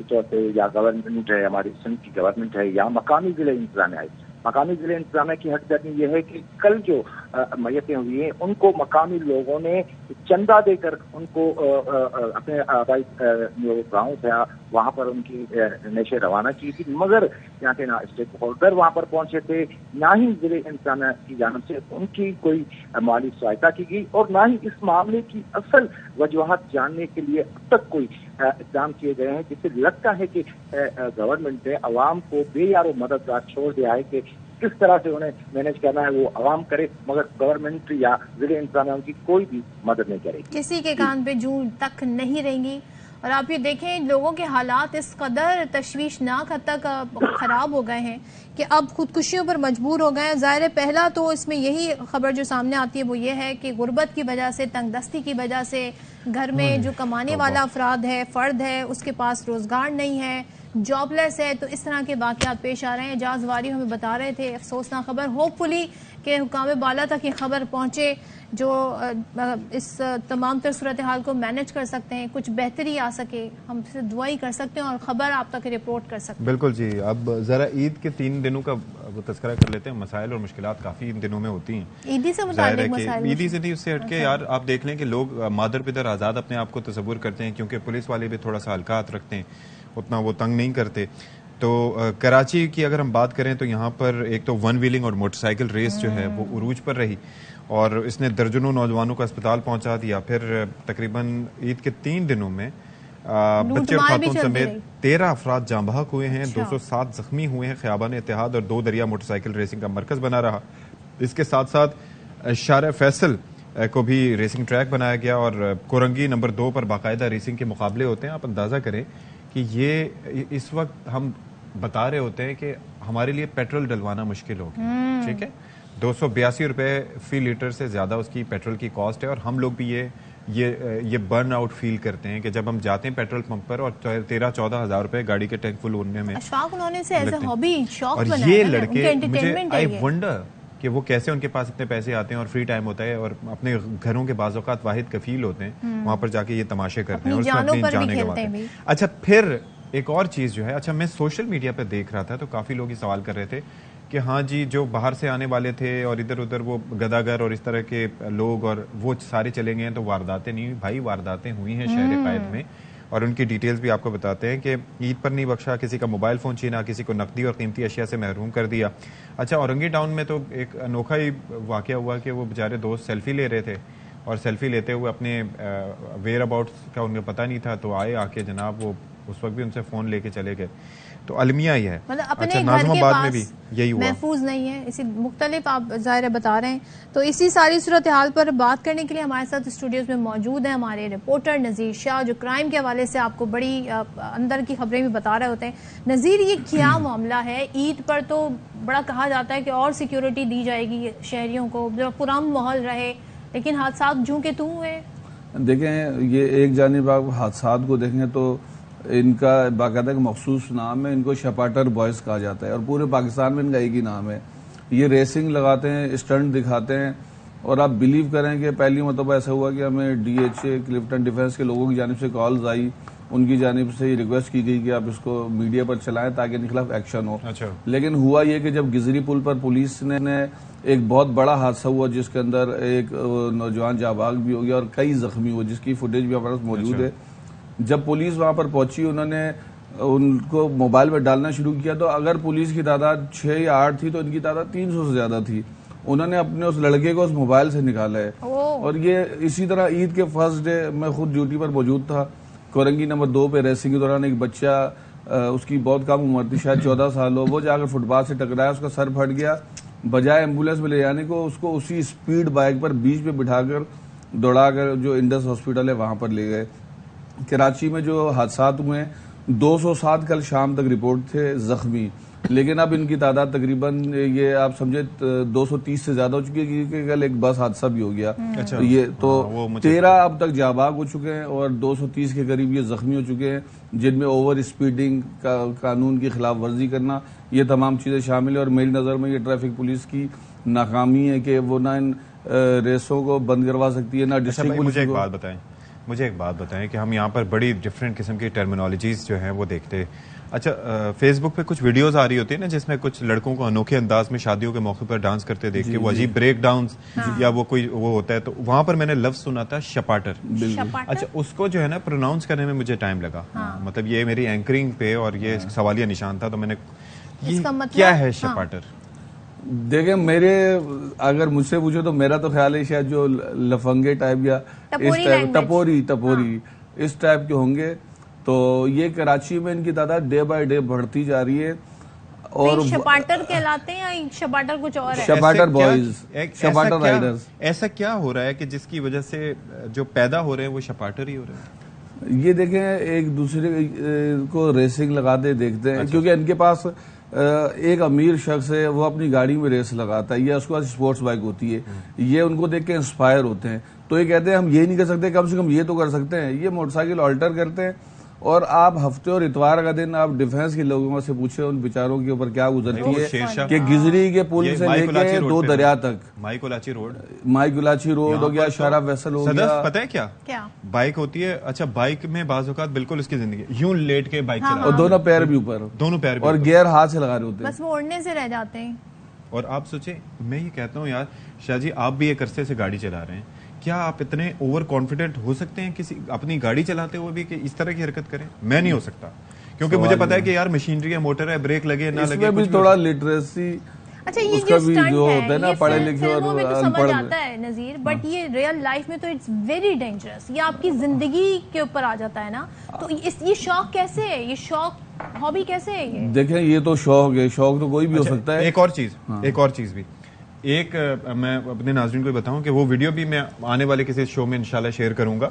طور پہ یا گورنمنٹ ہے، ہماری سندھ کی گورنمنٹ ہے، یا مقامی ضلع انتظامیہ ہے. مقامی ضلع انتظامیہ کی حقیقت یہ ہے کہ کل جو میتیں ہوئی ہیں ان کو مقامی لوگوں نے چندہ دے کر ان کو اپنے آبائی جو گاؤں تھا وہاں پر ان کی نیشے روانہ کی تھی. مگر یہاں کے نہ اسٹیک ہولڈر وہاں پر پہنچے تھے، نہ ہی ضلع انتظامیہ کی جانب سے ان کی کوئی مالی سہایتا کی گئی، اور نہ ہی اس معاملے کی اصل وجوہات جاننے کے لیے اب تک کوئی اقدام کیے گئے ہیں. جس سے لگتا ہے کہ گورنمنٹ نے عوام کو بے یار و مددگار چھوڑ دیا ہے کہ کس طرح سے انہیں مینج کرنا ہے وہ عوام کرے، مگر گورنمنٹ یا ضلع انتظامیہ ان کی کوئی بھی مدد نہیں کرے گی. کسی کے کان پہ جوں تک نہیں رہیں گی. اور آپ یہ دیکھیں لوگوں کے حالات اس قدر تشویشناک حد تک خراب ہو گئے ہیں کہ اب خودکشیوں پر مجبور ہو گئے ہیں. ظاہر پہلا تو اس میں یہی خبر جو سامنے آتی ہے وہ یہ ہے کہ غربت کی وجہ سے، تنگ دستی کی وجہ سے گھر میں جو کمانے والا افراد ہے، فرد ہے، اس کے پاس روزگار نہیں ہے، جاب لیس ہے. تو اس طرح کے واقعات پیش آ رہے ہیں. اعجاز واری ہمیں بتا رہے تھے افسوسناک خبر. ہوپ فلی کہ حکام بالا تک یہ خبر پہنچے جو اس تمام تر صورتحال کو مینج کر سکتے ہیں، کچھ بہتری آ سکے. ہم سے دعا ہی کر سکتے ہیں اور خبر آپ تک رپورٹ کر سکتے ہیں. بالکل جی. اب ذرا عید کے 3 دنوں کا تذکرہ کر لیتے ہیں. مسائل اور مشکلات کافی ان دنوں میں ہوتی ہیں. عیدی سے متعلق مسائل، عیدی سے نہیں، اس سے ہٹ کے یار آپ دیکھ لیں کہ لوگ مادر پدر آزاد اپنے آپ کو تصور کرتے ہیں، کیونکہ پولیس والے بھی تھوڑا سا ہلکا ہاتھ رکھتے ہیں، اتنا وہ تنگ نہیں کرتے. تو کراچی کی اگر ہم بات کریں تو یہاں پر ایک تو 1 ویلنگ اور موٹر سائیکل ریس جو ہے وہ عروج پر رہی، اور اس نے درجنوں نوجوانوں کو اسپتال پہنچا دیا. پھر تقریباً عید کے 3 دنوں میں بچے اور خاتون سمیت 13 افراد جاں بحق ہوئے ہیں، 207 زخمی ہوئے ہیں. خیابان اتحاد اور 2 دریا موٹر سائیکل ریسنگ کا مرکز بنا رہا. اس کے ساتھ ساتھ شارع فیصل کو بھی ریسنگ ٹریک بنایا گیا، اور کورنگی نمبر 2 پر باقاعدہ ریسنگ کے مقابلے ہوتے ہیں. آپ اندازہ کریں کہ یہ اس وقت ہم بتا رہے ہوتے ہیں کہ ہمارے لیے پیٹرول ڈلوانا مشکل ہو گیا، ٹھیک ہے، 282 روپے فی لیٹر سے زیادہ اس کی پیٹرول کی کاسٹ ہے. اور ہم لوگ بھی یہ برن آؤٹ فیل کرتے ہیں کہ جب ہم جاتے ہیں پیٹرول پمپ پر اور 13-14 ہزار روپے گاڑی کے ٹینک فل ہونے میں. اشفاق انہوں نے اسے ایز اے ہابی شوق بنایا. اور یہ لڑکے مجھے آئی ونڈر کہ وہ کیسے ان کے پاس اتنے پیسے آتے ہیں اور فری ٹائم ہوتا ہے اور اپنے گھروں کے بعض اوقات واحد کفیل ہوتے ہیں، وہاں پر جا کے یہ تماشے کرتے ہیں اور اس میں اپنی جانیں گنواتے ہیں. اچھا پھر ایک اور چیز جو ہے، اچھا میں سوشل میڈیا پہ دیکھ رہا تھا تو کافی لوگ یہ سوال کر رہے تھے کہ ہاں جی جو باہر سے آنے والے تھے اور ادھر ادھر وہ گداگر اور اس طرح کے لوگ اور وہ سارے چلے گئے ہیں تو وارداتیں نہیں ہوئی. بھائی وارداتیں ہوئی ہیں شہر قائد میں، اور ان کی ڈیٹیلز بھی آپ کو بتاتے ہیں کہ عید پر نہیں بخشا، کسی کا موبائل فون چھینا، کسی کو نقدی اور قیمتی اشیاء سے محروم کر دیا. اچھا اورنگی ٹاؤن میں تو ایک انوکھا ہی واقعہ ہوا کہ وہ بیچارے دوست سیلفی لے رہے تھے، اور سیلفی لیتے ہوئے اپنے ویئر اباؤٹس کا ان کو پتہ نہیں تھا، تو آئے آ کے جناب وہ اس وقت بھی ان سے فون لے کے چلے گئے. تو المیہ ہی ہے. اپنے گھر کے پاس محفوظ نہیں ہے، اسی مختلف آپ ظاہر بتا رہے ہیں. تو اسی ساری صورتحال پر بات کرنے کے لیے ہمارے ساتھ اسٹوڈیوز میں موجود ہیں ہمارے رپورٹر نذیر شاہ، جو کرائم کے حوالے سے آپ کو بڑی اندر کی خبریں بھی بتا رہے ہوتے ہیں. نذیر، یہ کیا معاملہ ہے؟ عید پر تو بڑا کہا جاتا ہے کہ اور سیکیورٹی دی جائے گی شہریوں کو، پرامن ماحول رہے، لیکن حادثات جوں کے توں ہوئے. دیکھیں یہ ایک جانب آپ حادثات کو دیکھیں تو ان کا باقاعدہ ایک مخصوص نام ہے, ان کو شپاٹر بوائز کہا جاتا ہے, اور پورے پاکستان میں ان کا ایک ہی نام ہے. یہ ریسنگ لگاتے ہیں, اسٹنٹ دکھاتے ہیں, اور آپ بلیو کریں کہ پہلی مرتبہ ایسا ہوا کہ ہمیں DHA کلفٹن ڈیفینس کے لوگوں کی جانب سے کالز آئی, ان کی جانب سے یہ ریکویسٹ کی گئی کہ آپ اس کو میڈیا پر چلائیں تاکہ ان کے خلاف ایکشن ہو. لیکن ہوا یہ کہ جب گزری پل پر پولیس نے ایک بہت بڑا حادثہ ہوا جس کے اندر ایک نوجوان جاں بحق بھی ہو گیا اور کئی زخمی ہوئے, جس کی فوٹیج بھی ہمارے پاس موجود ہے. جب پولیس وہاں پر پہنچی, انہوں نے ان کو موبائل میں ڈالنا شروع کیا, تو اگر پولیس کی تعداد 6 یا 8 تھی تو ان کی تعداد 300 سے زیادہ تھی. انہوں نے اپنے اس لڑکے کو اس موبائل سے نکالا ہے. اور یہ اسی طرح عید کے فرسٹ ڈے میں خود ڈیوٹی پر موجود تھا, کورنگی نمبر 2 پہ ریسنگ کے دوران ایک بچہ, اس کی بہت کم عمر تھی, شاید 14 سال ہو, وہ جا کر فٹ پاتھ سے ٹکرایا, اس کا سر پھٹ گیا. بجائے ایمبولینس میں لے جانے کو اس کو اسی اسپیڈ بائک پر بیچ پہ بٹھا کر دوڑا کر جو انڈس ہاسپٹل ہے وہاں پر لے گئے. کراچی میں جو حادثات ہوئے ہیں 207 کل شام تک رپورٹ تھے زخمی, لیکن اب ان کی تعداد تقریباً یہ آپ سمجھے 230 سے زیادہ ہو چکی ہے, کیونکہ کل ایک بس حادثہ بھی ہو گیا. یہ تو 13 اب تک جاں بحق ہو چکے ہیں اور 230 کے قریب یہ زخمی ہو چکے ہیں, جن میں اوور اسپیڈنگ کا قانون کی خلاف ورزی کرنا, یہ تمام چیزیں شامل ہیں. اور میری نظر میں یہ ٹریفک پولیس کی ناکامی ہے کہ وہ نہ ان ریسوں کو بند کروا سکتی ہے, نہ ڈسٹرکٹ پولیس کو. مجھے ایک بات بتائیں کہ ہم یہاں پر بڑی ڈفرینٹ قسم کی ٹرمینالوجیز جو ہیں وہ دیکھتے ہیں. اچھا, فیس بک پہ کچھ ویڈیوز آ رہی ہوتی ہیں نا جس میں کچھ لڑکوں کو انوکھے انداز میں شادیوں کے موقع پر ڈانس کرتے دیکھ کے وہ عجیب بریک ڈاؤنز یا وہ کوئی وہ ہوتا ہے, تو وہاں پر میں نے لفظ سنا تھا شپاٹر. اچھا, اس کو جو ہے نا پروناؤنس کرنے میں مجھے ٹائم لگا, مطلب یہ میری اینکرنگ پہ اور یہ سوالیہ نشان تھا, تو میں نے یہ کیا ہے شپاٹر؟ دیکھیں, میرے اگر مجھ سے پوچھو تو میرا تو خیال ہے شاید جو لفنگے ٹائپ یا اس ٹائپ ٹپوری اس ٹائپ کے ہوں گے. تو یہ کراچی میں ان کی تعداد ڈے بائی ڈے بڑھتی جا رہی ہے. اور شپاٹر کہلاتے ہیں یا شپاٹر کچھ اور ہے؟ شپاٹر بوائز, شپاٹر رائڈرز. ایسا کیا ہو رہا ہے کہ جس کی وجہ سے جو پیدا ہو رہے ہیں وہ شپاٹر ہی ہو رہے ہیں؟ یہ دیکھیں, ایک دوسرے کو ریسنگ لگاتے دیکھتے ہیں, کیونکہ ان کے پاس ایک امیر شخص ہے, وہ اپنی گاڑی میں ریس لگاتا ہے, یا اس کے پاس اسپورٹس بائک ہوتی ہے, یہ ان کو دیکھ کے انسپائر ہوتے ہیں. تو یہ کہتے ہیں ہم یہ نہیں کر سکتے, کم سے کم یہ تو کر سکتے ہیں. یہ موٹر سائیکل آلٹر کرتے ہیں, اور آپ ہفتے اور اتوار کا دن آپ ڈیفینس کے لوگوں سے پوچھیں ان بیچاروں کے اوپر کیا گزرتی ہے کہ گزری کے پل سے لے کے 2 دریا تک, مائی کولاچی روڈ ہو گیا, شارا ویسل ہو گیا. پتہ ہے کیا بائک ہوتی ہے؟ اچھا, بائک میں بعض اوقات بالکل اس کی زندگی یوں لیٹ کے بائک چلا, اور دونوں پیر بھی اوپر, اور گیئر ہاتھ سے لگا رہے ہوتے ہیں, بس وہ اڑنے سے رہ جاتے ہیں. اور آپ سوچیں, میں یہ کہتا ہوں یار شاہ جی, آپ بھی ایک عرصے سے گاڑی چلا رہے ہیں, کیا آپ اتنے اوور کانفیڈنٹ ہو سکتے ہیں کسی اپنی گاڑی چلاتے ہوئے بھی کہ اس طرح کی حرکت کریں؟ میں نہیں ہو سکتا, کیونکہ مجھے پتا ہے کہ یار مشینری ہے, موٹر ہے, بریک لگے نہ لگے, اس میں بھی تھوڑا لٹریسی. اچھا, یہ جو اسٹنٹ ہے یہ فلموں میں تو سمجھ آتا ہے نذیر, بٹ یہ ریئل لائف میں تو اٹس ویری ڈینجرس. یہ آپ کی زندگی کے اوپر آ جاتا ہے نا, تو یہ شوق کیسے ہے, یہ شوق ہابی کیسے ہے؟ یہ دیکھیں, یہ تو شوق ہے, شوق تو کوئی بھی ہو سکتا ہے. ایک اور چیز بھی ایک میں اپنے ناظرین کو بتاؤں کہ وہ ویڈیو بھی میں آنے والے کسی شو میں انشاءاللہ شیئر کروں گا.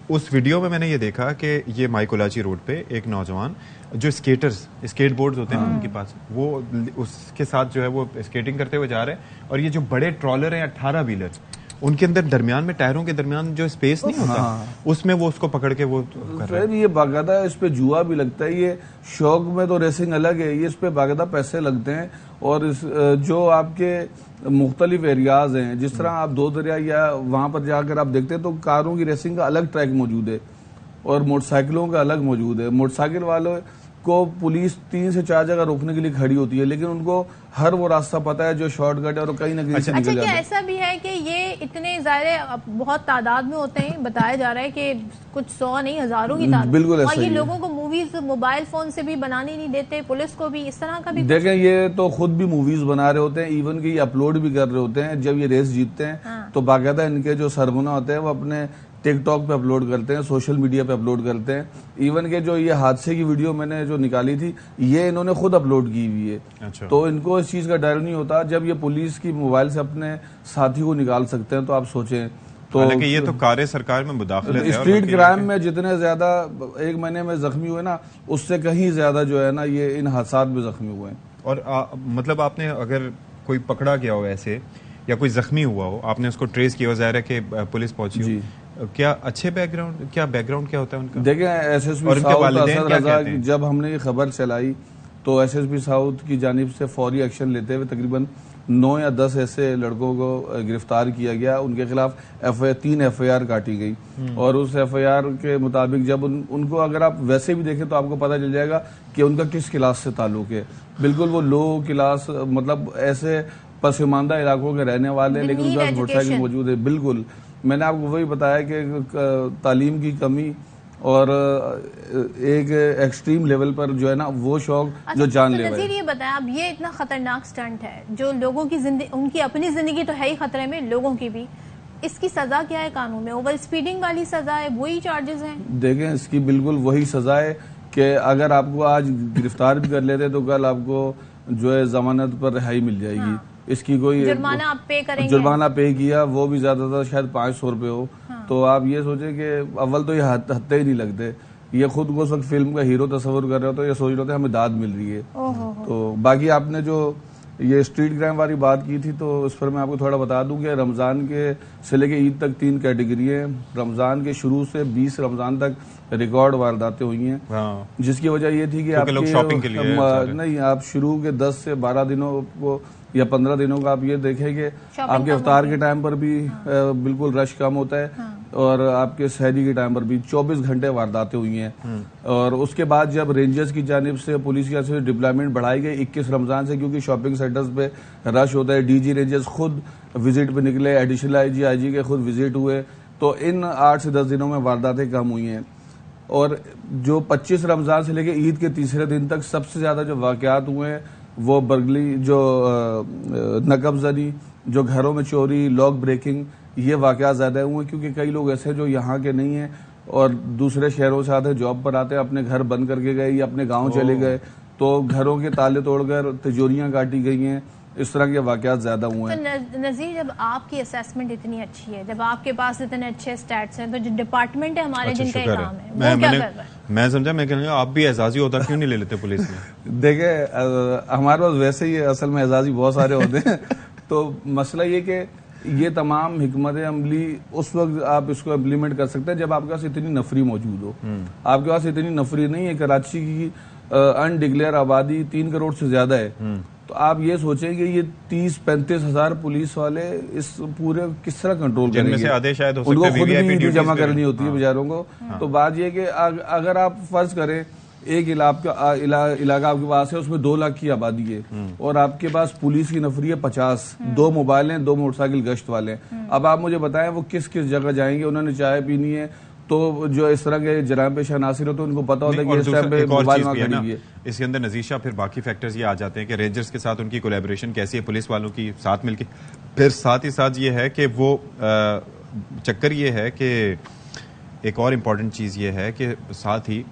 اس ویڈیو میں نے یہ دیکھا کہ یہ مائی کولاچی روڈ پہ ایک نوجوان جو اسکیٹ بورڈز ہوتے ہیں ان کے پاس, وہ اس کے ساتھ جو ہے وہ اسکیٹنگ کرتے ہوئے جا رہے ہیں, اور یہ جو بڑے ٹرالر ہیں 18 ویلر, ان کے اندر درمیان میں ٹائروں کے درمیان جو اسپیس نہیں ہوتا, اس میں وہ اس کو پکڑ کے وہ کر رہے ہیں. یہ باقاعدہ اس پہ جوا بھی لگتا ہے. یہ شوق میں تو ریسنگ الگ ہے, یہ اس پہ باقاعدہ پیسے لگتے ہیں. اور جو آپ کے مختلف ایریاز ہیں, جس طرح آپ 2 دریا یا وہاں پر جا کر آپ دیکھتے ہیں تو کاروں کی ریسنگ کا الگ ٹریک موجود ہے اور موٹر سائیکلوں کا الگ موجود ہے. موٹر سائیکل والوں کو پولیس 3 سے 4 جگہ روکنے کے لیے کھڑی ہوتی ہے, لیکن ان کو ہر وہ راستہ پتا ہے جو شارٹ کٹ ہے اور کہیں نہ کہیں سے نکل جاتا ہے. اچھا, کیا ایسا بھی ہے کہ یہ اتنے ظاہر بہت تعداد میں ہوتے ہیں, بتایا جا رہا ہے کہ کچھ 100 نہیں ہزاروں کی تعداد, بالکل ایسا اور یہ لوگوں کو موویز موبائل فون سے بھی بنانے نہیں دیتے, پولیس کو بھی اس طرح کا بھی؟ دیکھیں, یہ تو خود بھی موویز بنا رہے ہوتے ہیں, ایون کہ یہ اپلوڈ بھی کر رہے ہوتے ہیں. جب یہ ریس جیتتے ہیں تو باقاعدہ ان کے جو سرغنہ ہوتے ہیں وہ اپنے ٹک ٹاک پہ اپلوڈ کرتے ہیں, سوشل میڈیا پہ اپلوڈ کرتے ہیں. ایون کہ جو یہ حادثے کی ویڈیو میں نے جو نکالی تھی یہ انہوں نے خود اپلوڈ کی ہوئی ہے. تو ان کو اس چیز کا ڈر نہیں ہوتا. جب یہ پولیس کی موبائل سے اپنے ساتھی کو نکال سکتے ہیں تو آپ سوچیں. تو یہ تو کار سرکار میں مداخلت ہے. اسٹریٹ کرائم میں جتنے زیادہ ایک مہینے میں زخمی ہوئے نا, اس سے کہیں زیادہ جو ہے نا یہ ان حادثات میں زخمی ہوئے ہیں. اور مطلب آپ نے اگر کوئی پکڑا گیا ہو ایسے یا کوئی زخمی ہوا ہو, آپ نے اس کو ٹریس کیا ہو, ظاہر ہے کہ پولیس پہنچی ہو, کیا اچھے بیک گراؤنڈ کیا ہوتا ہے ان کا؟ دیکھیں S S P south Asad Raza کی جب ہم نے یہ خبر چلائی تو ایس ایس پی ساؤتھ کی جانب سے فوری ایکشن لیتے ہوئے تقریباً 9 یا 10 ایسے لڑکوں کو گرفتار کیا گیا. ان کے خلاف 3 FIR کاٹی گئی اور اس FIR کے مطابق جب ان کو اگر آپ ویسے بھی دیکھیں تو آپ کو پتہ چل جائے گا کہ ان کا کس کلاس سے تعلق ہے. بالکل وہ لو کلاس مطلب ایسے پسماندہ علاقوں کے رہنے والے لیکن ان کا موٹر سائیکل موجود ہے. بالکل میں نے آپ کو وہی بتایا کہ تعلیم کی کمی اور ایک ایکسٹریم لیول پر جو ہے نا وہ شوق جو جان لے نظیر یہ بتائیں اب یہ اتنا خطرناک سٹنٹ ہے جو لوگوں کی زندگی ان کی اپنی زندگی تو ہے ہی خطرے میں لوگوں کی بھی اس کی سزا کیا ہے قانون میں؟ اوور اسپیڈنگ والی سزا ہے وہی چارجز ہیں؟ دیکھیں اس کی بالکل وہی سزا ہے کہ اگر آپ کو آج گرفتار بھی کر لیتے تو کل آپ کو جو ہے ضمانت پر رہائی مل جائے گی. اس کی کوئی جرمانہ آپ پے کریں گے؟ جرمانہ پے کیا وہ بھی زیادہ تر شاید 500 روپے ہو. تو آپ یہ سوچیں کہ اول تو یہ ہتھے ہی نہیں لگتے. یہ خود کو اس وقت فلم کا ہیرو تصور کر رہے ہو تو یہ سوچ رہے ہوتے ہمیں داد مل رہی ہے. تو باقی آپ نے جو یہ اسٹریٹ کرائم والی بات کی تھی تو اس پر میں آپ کو تھوڑا بتا دوں کہ رمضان کے سے لے کے عید تک 3 کیٹیگری ہیں. رمضان کے شروع سے 20 رمضان تک ریکارڈ وارداتیں ہوئی ہیں جس کی وجہ یہ تھی کہ آپ نہیں آپ شروع کے 10 سے 12 دنوں کو یا 15 دنوں کا آپ یہ دیکھیں کہ آپ کے افطار کے ٹائم پر بھی بالکل رش کم ہوتا ہے اور آپ کے سحری کے ٹائم پر بھی 24 گھنٹے وارداتیں ہوئی ہیں. اور اس کے بعد جب رینجرز کی جانب سے پولیس کی جانب سے ڈپلائمنٹ بڑھائی گئی 21 رمضان سے کیونکہ شاپنگ سینٹرز پہ رش ہوتا ہے DG رینجرز خود وزٹ پہ نکلے ایڈیشنل IG کے خود وزٹ ہوئے تو ان 8 سے 10 دنوں میں وارداتیں کم ہوئی ہیں. اور جو 25 رمضان سے لے کے عید کے تیسرے دن تک سب سے زیادہ جو واقعات ہوئے ہیں وہ برگلی جو نقب زنی جو گھروں میں چوری لاک بریکنگ یہ واقعات زیادہ ہوئے کیونکہ کئی لوگ ایسے جو یہاں کے نہیں ہیں اور دوسرے شہروں سے آتے جاب پر آتے اپنے گھر بند کر کے گئے یا اپنے گاؤں چلے گئے تو گھروں کے تالے توڑ کر تجوریاں کاٹی گئی ہیں. اس طرح کے واقعات زیادہ ہوئے ہیں. تو نظیر جب آپ کی اسیسمنٹ اتنی اچھی ہے جب آپ کے پاس اتنے اچھے سٹیٹس ہیں تو جو ڈپارٹمنٹ ہے ہمارے جن کا کام ہے وہ کیا کر رہا ہے؟ میں سمجھا میں کہوں گا آپ بھی اعزازی ہوتا کیوں نہیں لے لیتے پولیس میں؟ دیکھیں ہمارے پاس ویسے ہی اصل میں اعزازی بہت سارے ہوتے ہیں تو مسئلہ یہ کہ یہ تمام حکمت عملی اس وقت آپ اس کو امپلیمنٹ کر سکتے ہیں جب آپ کے پاس اتنی نفری موجود ہو. آپ کے پاس اتنی نفری نہیں ہے. کراچی کی انڈکلیئر آبادی 3 کروڑ سے زیادہ ہے تو آپ یہ سوچیں کہ یہ 30-35 ہزار پولیس والے اس پورے کس طرح کنٹرول کریں گے؟ ان کو خود بھی جمع کرنی ہوتی ہے بیچاروں کو. تو بات یہ کہ اگر آپ فرض کریں ایک علاقہ آپ کے پاس ہے اس میں 2 لاکھ کی آبادی ہے اور آپ کے پاس پولیس کی نفری ہے 50 2 موبائل ہیں 2 موٹر سائیکل گشت والے ہیں. اب آپ مجھے بتائیں وہ کس کس جگہ جائیں گے؟ انہوں نے چائے پینی ہے تو جو اس طرح کے جرائم پیشہ عناصر ہوتے ہیں ان کو پتہ ہوتا ہے کہ اس ٹائم پہ موبائل وہاں کھڑی ہے. اس کے اندر نذیر شاہ پھر باقی فیکٹرز یہ آ جاتے ہیں کہ رینجرز کے ساتھ ان کی کولیبریشن کیسی ہے پولیس والوں کی ساتھ مل کے. پھر ساتھ ہی ساتھ یہ ہے کہ وہ چکر یہ ہے کہ ایک اور امپورٹنٹ چیز یہ ہے کہ ساتھ ہی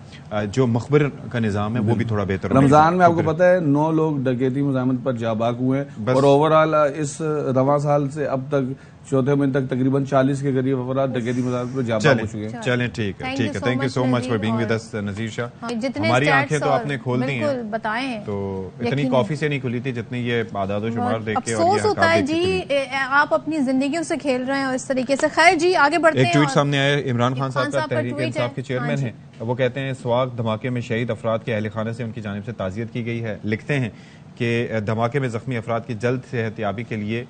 جو مخبر کا نظام ہے وہ بھی تھوڑا بہتر. رمضان میں آپ کو پتہ ہے 9 لوگ ڈکیتی مزاحمت پر جاں بحق ہوئے ہیں اور اوور آل اس رواں سال سے اب تک چوتھے مہینے تک تقریباً 40 کے قریب افراد ڈکیتی مزاحمت پر جاں بحق ہو چکے ہیں. چلیں ٹھیک ہے thank you so much for being with us Nazir Shah. ہماری آنکھیں تو آپ نے کھول دی ہیں تو اتنی کافی سے نہیں کھلی تھی جتنی یہ اعداد و شمار دیکھ کے. افسوس ہوتا ہے جی آپ اپنی زندگیوں سے کھیل رہے ہیں اس طریقے سے. خیر جی آگے بڑھتے ہیں. ایک ٹویٹ سامنے آیا عمران خان صاحب کا تحریک انصاف کے چیئرمین ہیں. وہ کہتے ہیں سواگ دھماکے میں شہید افراد کے اہل خانہ سے ان کی جانب سے تعزیت کی گئی ہے. لکھتے ہیں کہ دھماکے میں زخمی افراد کی جلد صحت یابی کے لیے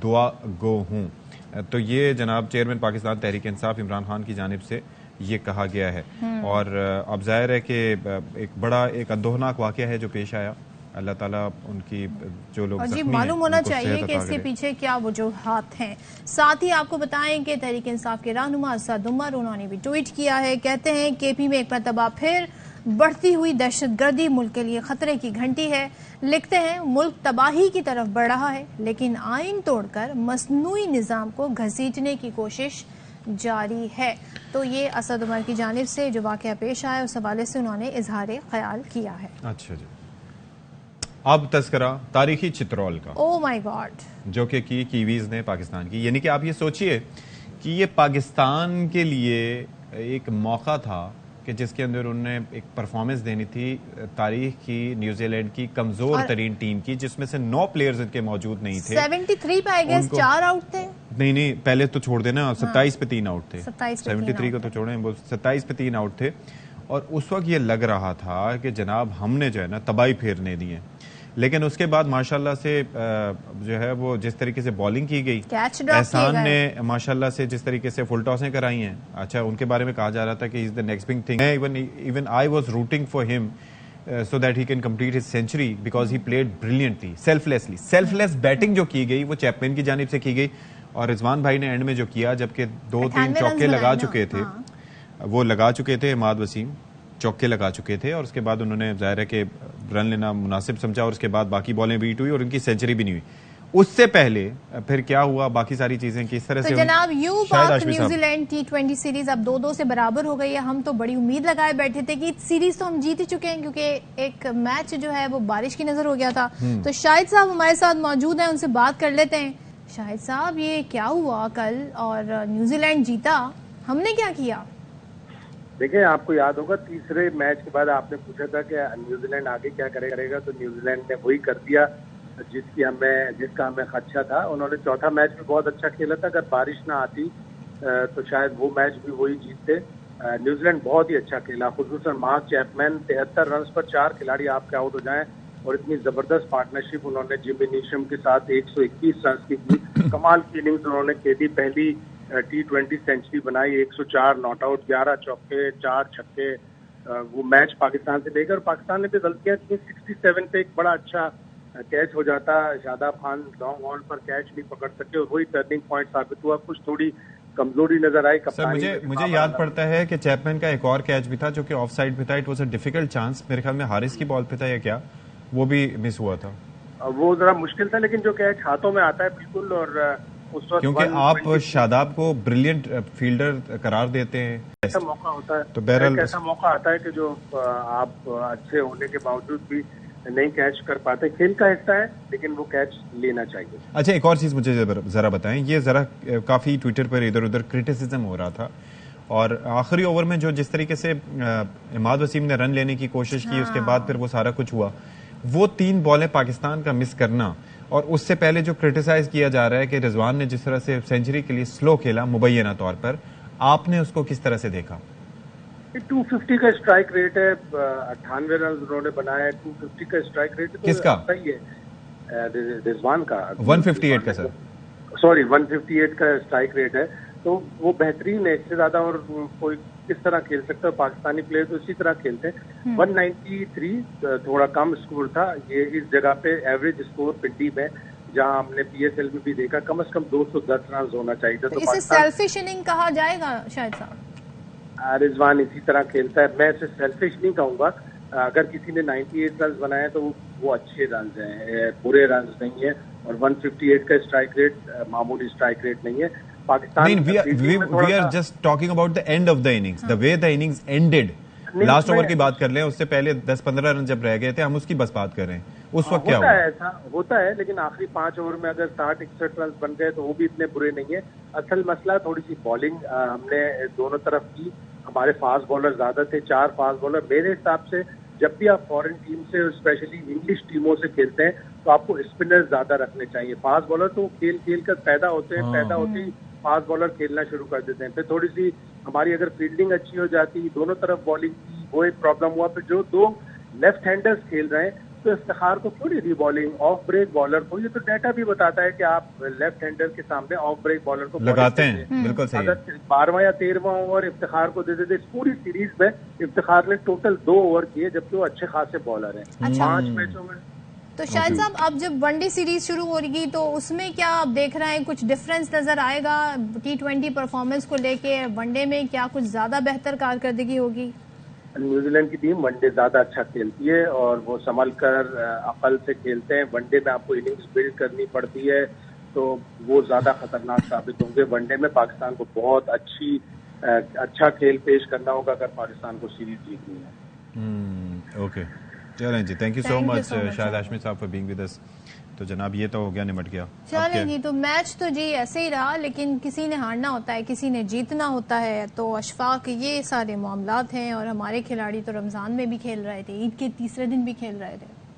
دعا گو ہوں. تو یہ جناب چیئرمین پاکستان تحریک انصاف عمران خان کی جانب سے یہ کہا گیا ہے. اور اب ظاہر ہے کہ ایک بڑا ایک اندوہناک واقعہ ہے جو پیش آیا. اللہ تعالیٰ ان کی جو لوگ جی معلوم ہونا چاہیے کہ اس کے پیچھے کیا وجوہات ہیں. ساتھ ہی آپ کو بتائیں کہ تحریک انصاف کے رہنما اسد عمر انہوں نے بھی ٹویٹ کیا ہے. کہتے ہیں کے پی میں ایک مرتبہ پھر بڑھتی ہوئی دہشت گردی ملک کے لیے خطرے کی گھنٹی ہے. لکھتے ہیں ملک تباہی کی طرف بڑھ رہا ہے لیکن آئین توڑ کر مصنوعی نظام کو گھسیٹنے کی کوشش جاری ہے. تو یہ اسد عمر کی جانب سے جو واقعہ پیش آیا اس حوالے سے انہوں نے اظہار خیال کیا ہے. اچھا جی اب تذکرہ تاریخی چترول کا. او مائی گاڈ. جو کہ کی کیویز نے پاکستان کی. یعنی کہ آپ یہ سوچئے کہ یہ پاکستان کے لیے ایک موقع تھا کہ جس کے اندر انہوں نے ایک پرفارمنس دینی تھی تاریخ کی نیوزی لینڈ کی کمزور ترین ٹیم کی جس میں سے 9 پلیئرز ان کے موجود نہیں تھے. 73 پہ آئی گیس 4 آؤٹ تھے. نہیں پہلے تو چھوڑ دینا 27 پہ 3 آؤٹ تھے, 73 کو تو چھوڑیں, وہ 27 پہ 3 آؤٹ تھے, اور اس وقت یہ لگ رہا تھا کہ جناب ہم نے جو ہے نا تباہی پھیرنے دی ہے. لیکن اس کے بعد ماشاءاللہ سے جو ہے وہ جس طریقے سے بالنگ کی گئی, احسان نے ماشاءاللہ سے جس طریقے سے فل ٹاسیں کرائی ہیں, اچھا ان کے بارے میں کہا جا رہا تھا کہ is the next big thing. Even I was rooting for him so that he can complete his century because he played brilliantly, selflessly. selfless batting جو کی گئی وہ چیپمین کی جانب سے کی گئی, اور رضوان بھائی نے اینڈ میں جو کیا جبکہ 2-3 چوکے لگا چکے تھے, وہ لگا چکے تھے, عماد وسیم چوکے لگا چکے تھے, اور اس کے بعد انہوں نے ظاہر ہے کہ رن لینا مناسب سمجھا, اور اس کے بعد باقی بالیں بیٹ ہوئی اور ان کی سینچری بھی نہیں ہوئی. اس سے پہلے پھر کیا ہوا, باقی ساری چیزیں کس طرح سے. جناب یو پاک نیوزی لینڈ T20 سیریز اب 2-2 سے برابر ہو گئی ہے. ہم تو بڑی امید لگائے بیٹھے تھے کہ سیریز تو ہم جیت ہی چکے ہیں, کیونکہ ایک میچ جو ہے وہ بارش کی نظر ہو گیا تھا. تو شاہد صاحب ہمارے ساتھ موجود ہیں, ان سے بات کر لیتے ہیں. شاہد صاحب یہ کیا ہوا کل, اور نیوزی لینڈ جیتا, ہم نے کیا کیا؟ دیکھیں آپ کو یاد ہوگا تیسرے میچ کے بعد آپ نے پوچھا تھا کہ نیوزی لینڈ آگے کیا کرے گا, تو نیوزی لینڈ نے وہی کر دیا جس کا ہمیں خدشہ تھا. انہوں نے چوتھا میچ بھی بہت اچھا کھیلا تھا, اگر بارش نہ آتی تو شاید وہ میچ بھی وہی جیتتے. نیوزی لینڈ بہت ہی اچھا کھیلا, خصوصاً مارک چیپمین 73 رنز پر 4 کھلاڑی آپ کے آؤٹ ہو جائیں, اور اتنی زبردست پارٹنرشپ انہوں نے جیمی نیشم کے ساتھ 121 رنز کی کمال کی اننگز انہوں نے کھیلی. پہلی T20 سینچری بنائی, 104 ناٹ آؤٹ, 11 چوکے 4 چھکے. وہ میچ پاکستان سے لے کر پاکستان نے بھی غلطیاں کی. 67 پہ ایک بڑا اچھا کیچ ہو جاتا, شاداب خان لانگ آن پر کیچ نہیں پکڑ سکے, اور وہی ٹرننگ پوائنٹ ثابت ہوا. کچھ تھوڑی کمزوری نظر آئی. مجھے یاد پڑتا ہے کہ چیپمین کا ایک اور کیچ بھی تھا جو کہ آف سائڈ بھی تھا. It was a difficult chance, میرے خیال میں حارث کی بال پہ تھا یا کیا, وہ بھی مس ہوا تھا. وہ ذرا مشکل تھا, لیکن جو کیچ ہاتھوں میں آتا ہے بالکل. اور اس وقت کیونکہ آپ شاداب کو بریلینٹ فیلڈر قرار دیتے ہیں, ایسا موقع ہوتا ہے, تو بہرحال ایسا موقع آتا ہے کہ جو آپ اچھے ہونے کے باوجود بھی نہیں کیچ کر پاتے. کھیل کا حصہ ہے, لیکن وہ کیچ لینا چاہیے. اچھا ایک اور چیز مجھے ذرا بتائیں, یہ ذرا کافی ٹویٹر پر ادھر ادھر کرٹیسزم ہو رہا تھا, اور آخری اوور میں جو جس طریقے سے عماد وسیم نے رن لینے کی کوشش کی, اس کے بعد پھر وہ سارا کچھ ہوا, وہ 3 بالیں پاکستان کا مس کرنا, اور اس سے پہلے جو کرٹیسائز کیا جا رہا ہے کہ رضوان نے جس طرح سے سینچری کے لیے سلو کھیلا مبینہ طور پر, آپ نے اس کو کس طرح سے دیکھا؟ 250 کا اسٹرائک ریٹ ہے, 98 رنز انہوں نے بنایا ہے. 250 کا اسٹرائک ریٹ کس کا؟ صحیح ہے, رضوان کا. 158 کا سر, سوری 158 کا اسٹرائک ریٹ ہے, تو وہ بہترین ہے. اس سے زیادہ اور کوئی کس طرح کھیل سکتا ہے؟ پاکستانی پلیئر تو اسی طرح کھیلتے ہیں. 193 تھوڑا کم اسکور تھا. یہ اس جگہ پہ ایوریج اسکور پنڈی میں, جہاں ہم نے PSL میں بھی دیکھا, کم از کم 210 رنز ہونا چاہیے تھا. تو اسے سیلفش اننگ کہا جائے گا شاید صاحب؟ رضوان اسی طرح کھیلتا ہے. میں اسے سیلفش نہیں کہوں گا. اگر کسی نے 98 رنز بنائے تو وہ اچھے رنز ہیں, برے رنز نہیں ہیں. اور 158 کا اسٹرائک ریٹ معمولی اسٹرائک ریٹ نہیں ہے. Pakistan we are just talking about the end of the innings, the way the innings ended. Last over کی بات کر لیں, اس سے پہلے 10-15 رن جب رہ گئے تھے, ہم اس کی بس بات کر رہے ہیں. اس وقت کیا ہوا؟ ایسا ہوتا ہے, لیکن آخری 5 اوور میں اگر 60-61 رنز بن گئے تو وہ بھی اتنے برے نہیں ہیں. اصل مسئلہ تھوڑی سی بالنگ ہم نے دونوں طرف کی. ہمارے فاسٹ بالر زیادہ تھے, 4 فاسٹ بالر. میرے حساب سے جب بھی آپ فورن ٹیم سے, اسپیشلی انگلش ٹیموں سے کھیلتے ہیں, تو آپ کو اسپنر زیادہ رکھنے چاہیے. فاسٹ بالر تو کھیل کر پیدا ہوتے ہیں, پیدا ہوتے ہی فاسٹ بالر کھیلنا شروع کر دیتے ہیں. پھر تھوڑی سی ہماری اگر فیلڈنگ اچھی ہو جاتی, دونوں طرف بالنگ کی, وہ ایک پرابلم ہوا. پھر جو 2 لیفٹ ہینڈرز کھیل رہے ہیں, تو افتخار کو کیوں نہیں ری بالنگ آف بریک بالر کو؟ یہ تو ڈیٹا بھی بتاتا ہے کہ آپ لیفٹ ہینڈر کے سامنے آف بریک بالر کو لگاتے ہیں. بالکل صحیح. اگر 12واں یا 13واں اوور افتخار کو دے دیتے. اس پوری سیریز میں افتخار نے ٹوٹل 2 اوور کیے, جبکہ وہ اچھے خاصے بالر ہیں. 5 میچوں میں. تو شاہد صاحب اب جب ون ڈے سیریز شروع ہوگی تو اس میں کیا آپ دیکھ رہے ہیں, کچھ ڈفرنس نظر آئے گا T20 پرفارمنس کو لے کے؟ ون ڈے میں کیا کچھ زیادہ بہتر کارکردگی ہوگی؟ نیوزی لینڈ کی ٹیم ون ڈے زیادہ اچھا کھیلتی ہے, اور وہ سنبھل کر عقل سے کھیلتے ہیں. ون ڈے میں آپ کو اننگز بلڈ کرنی پڑتی ہے, تو وہ زیادہ خطرناک ثابت ہوں گے. ون ڈے میں پاکستان کو بہت اچھا کھیل پیش کرنا ہوگا اگر پاکستان کو سیریز جیتنی ہے. اوکے چلیں جی, تھینک یو سو مچ شاہد ہاشمی صاحب فار بینگ ود اس. تو جناب یہ تو ہو گیا, نمٹ گیا. چلیں جی, تو میچ تو جی ایسے ہی رہا, لیکن کسی نے ہارنا ہوتا ہے, کسی نے جیتنا ہوتا ہے. تو اشفاق یہ سارے معاملات ہیں, اور ہمارے کھلاڑی تو رمضان میں بھی کھیل رہے تھے, عید کے تیسرے دن بھی کھیل رہے تھے.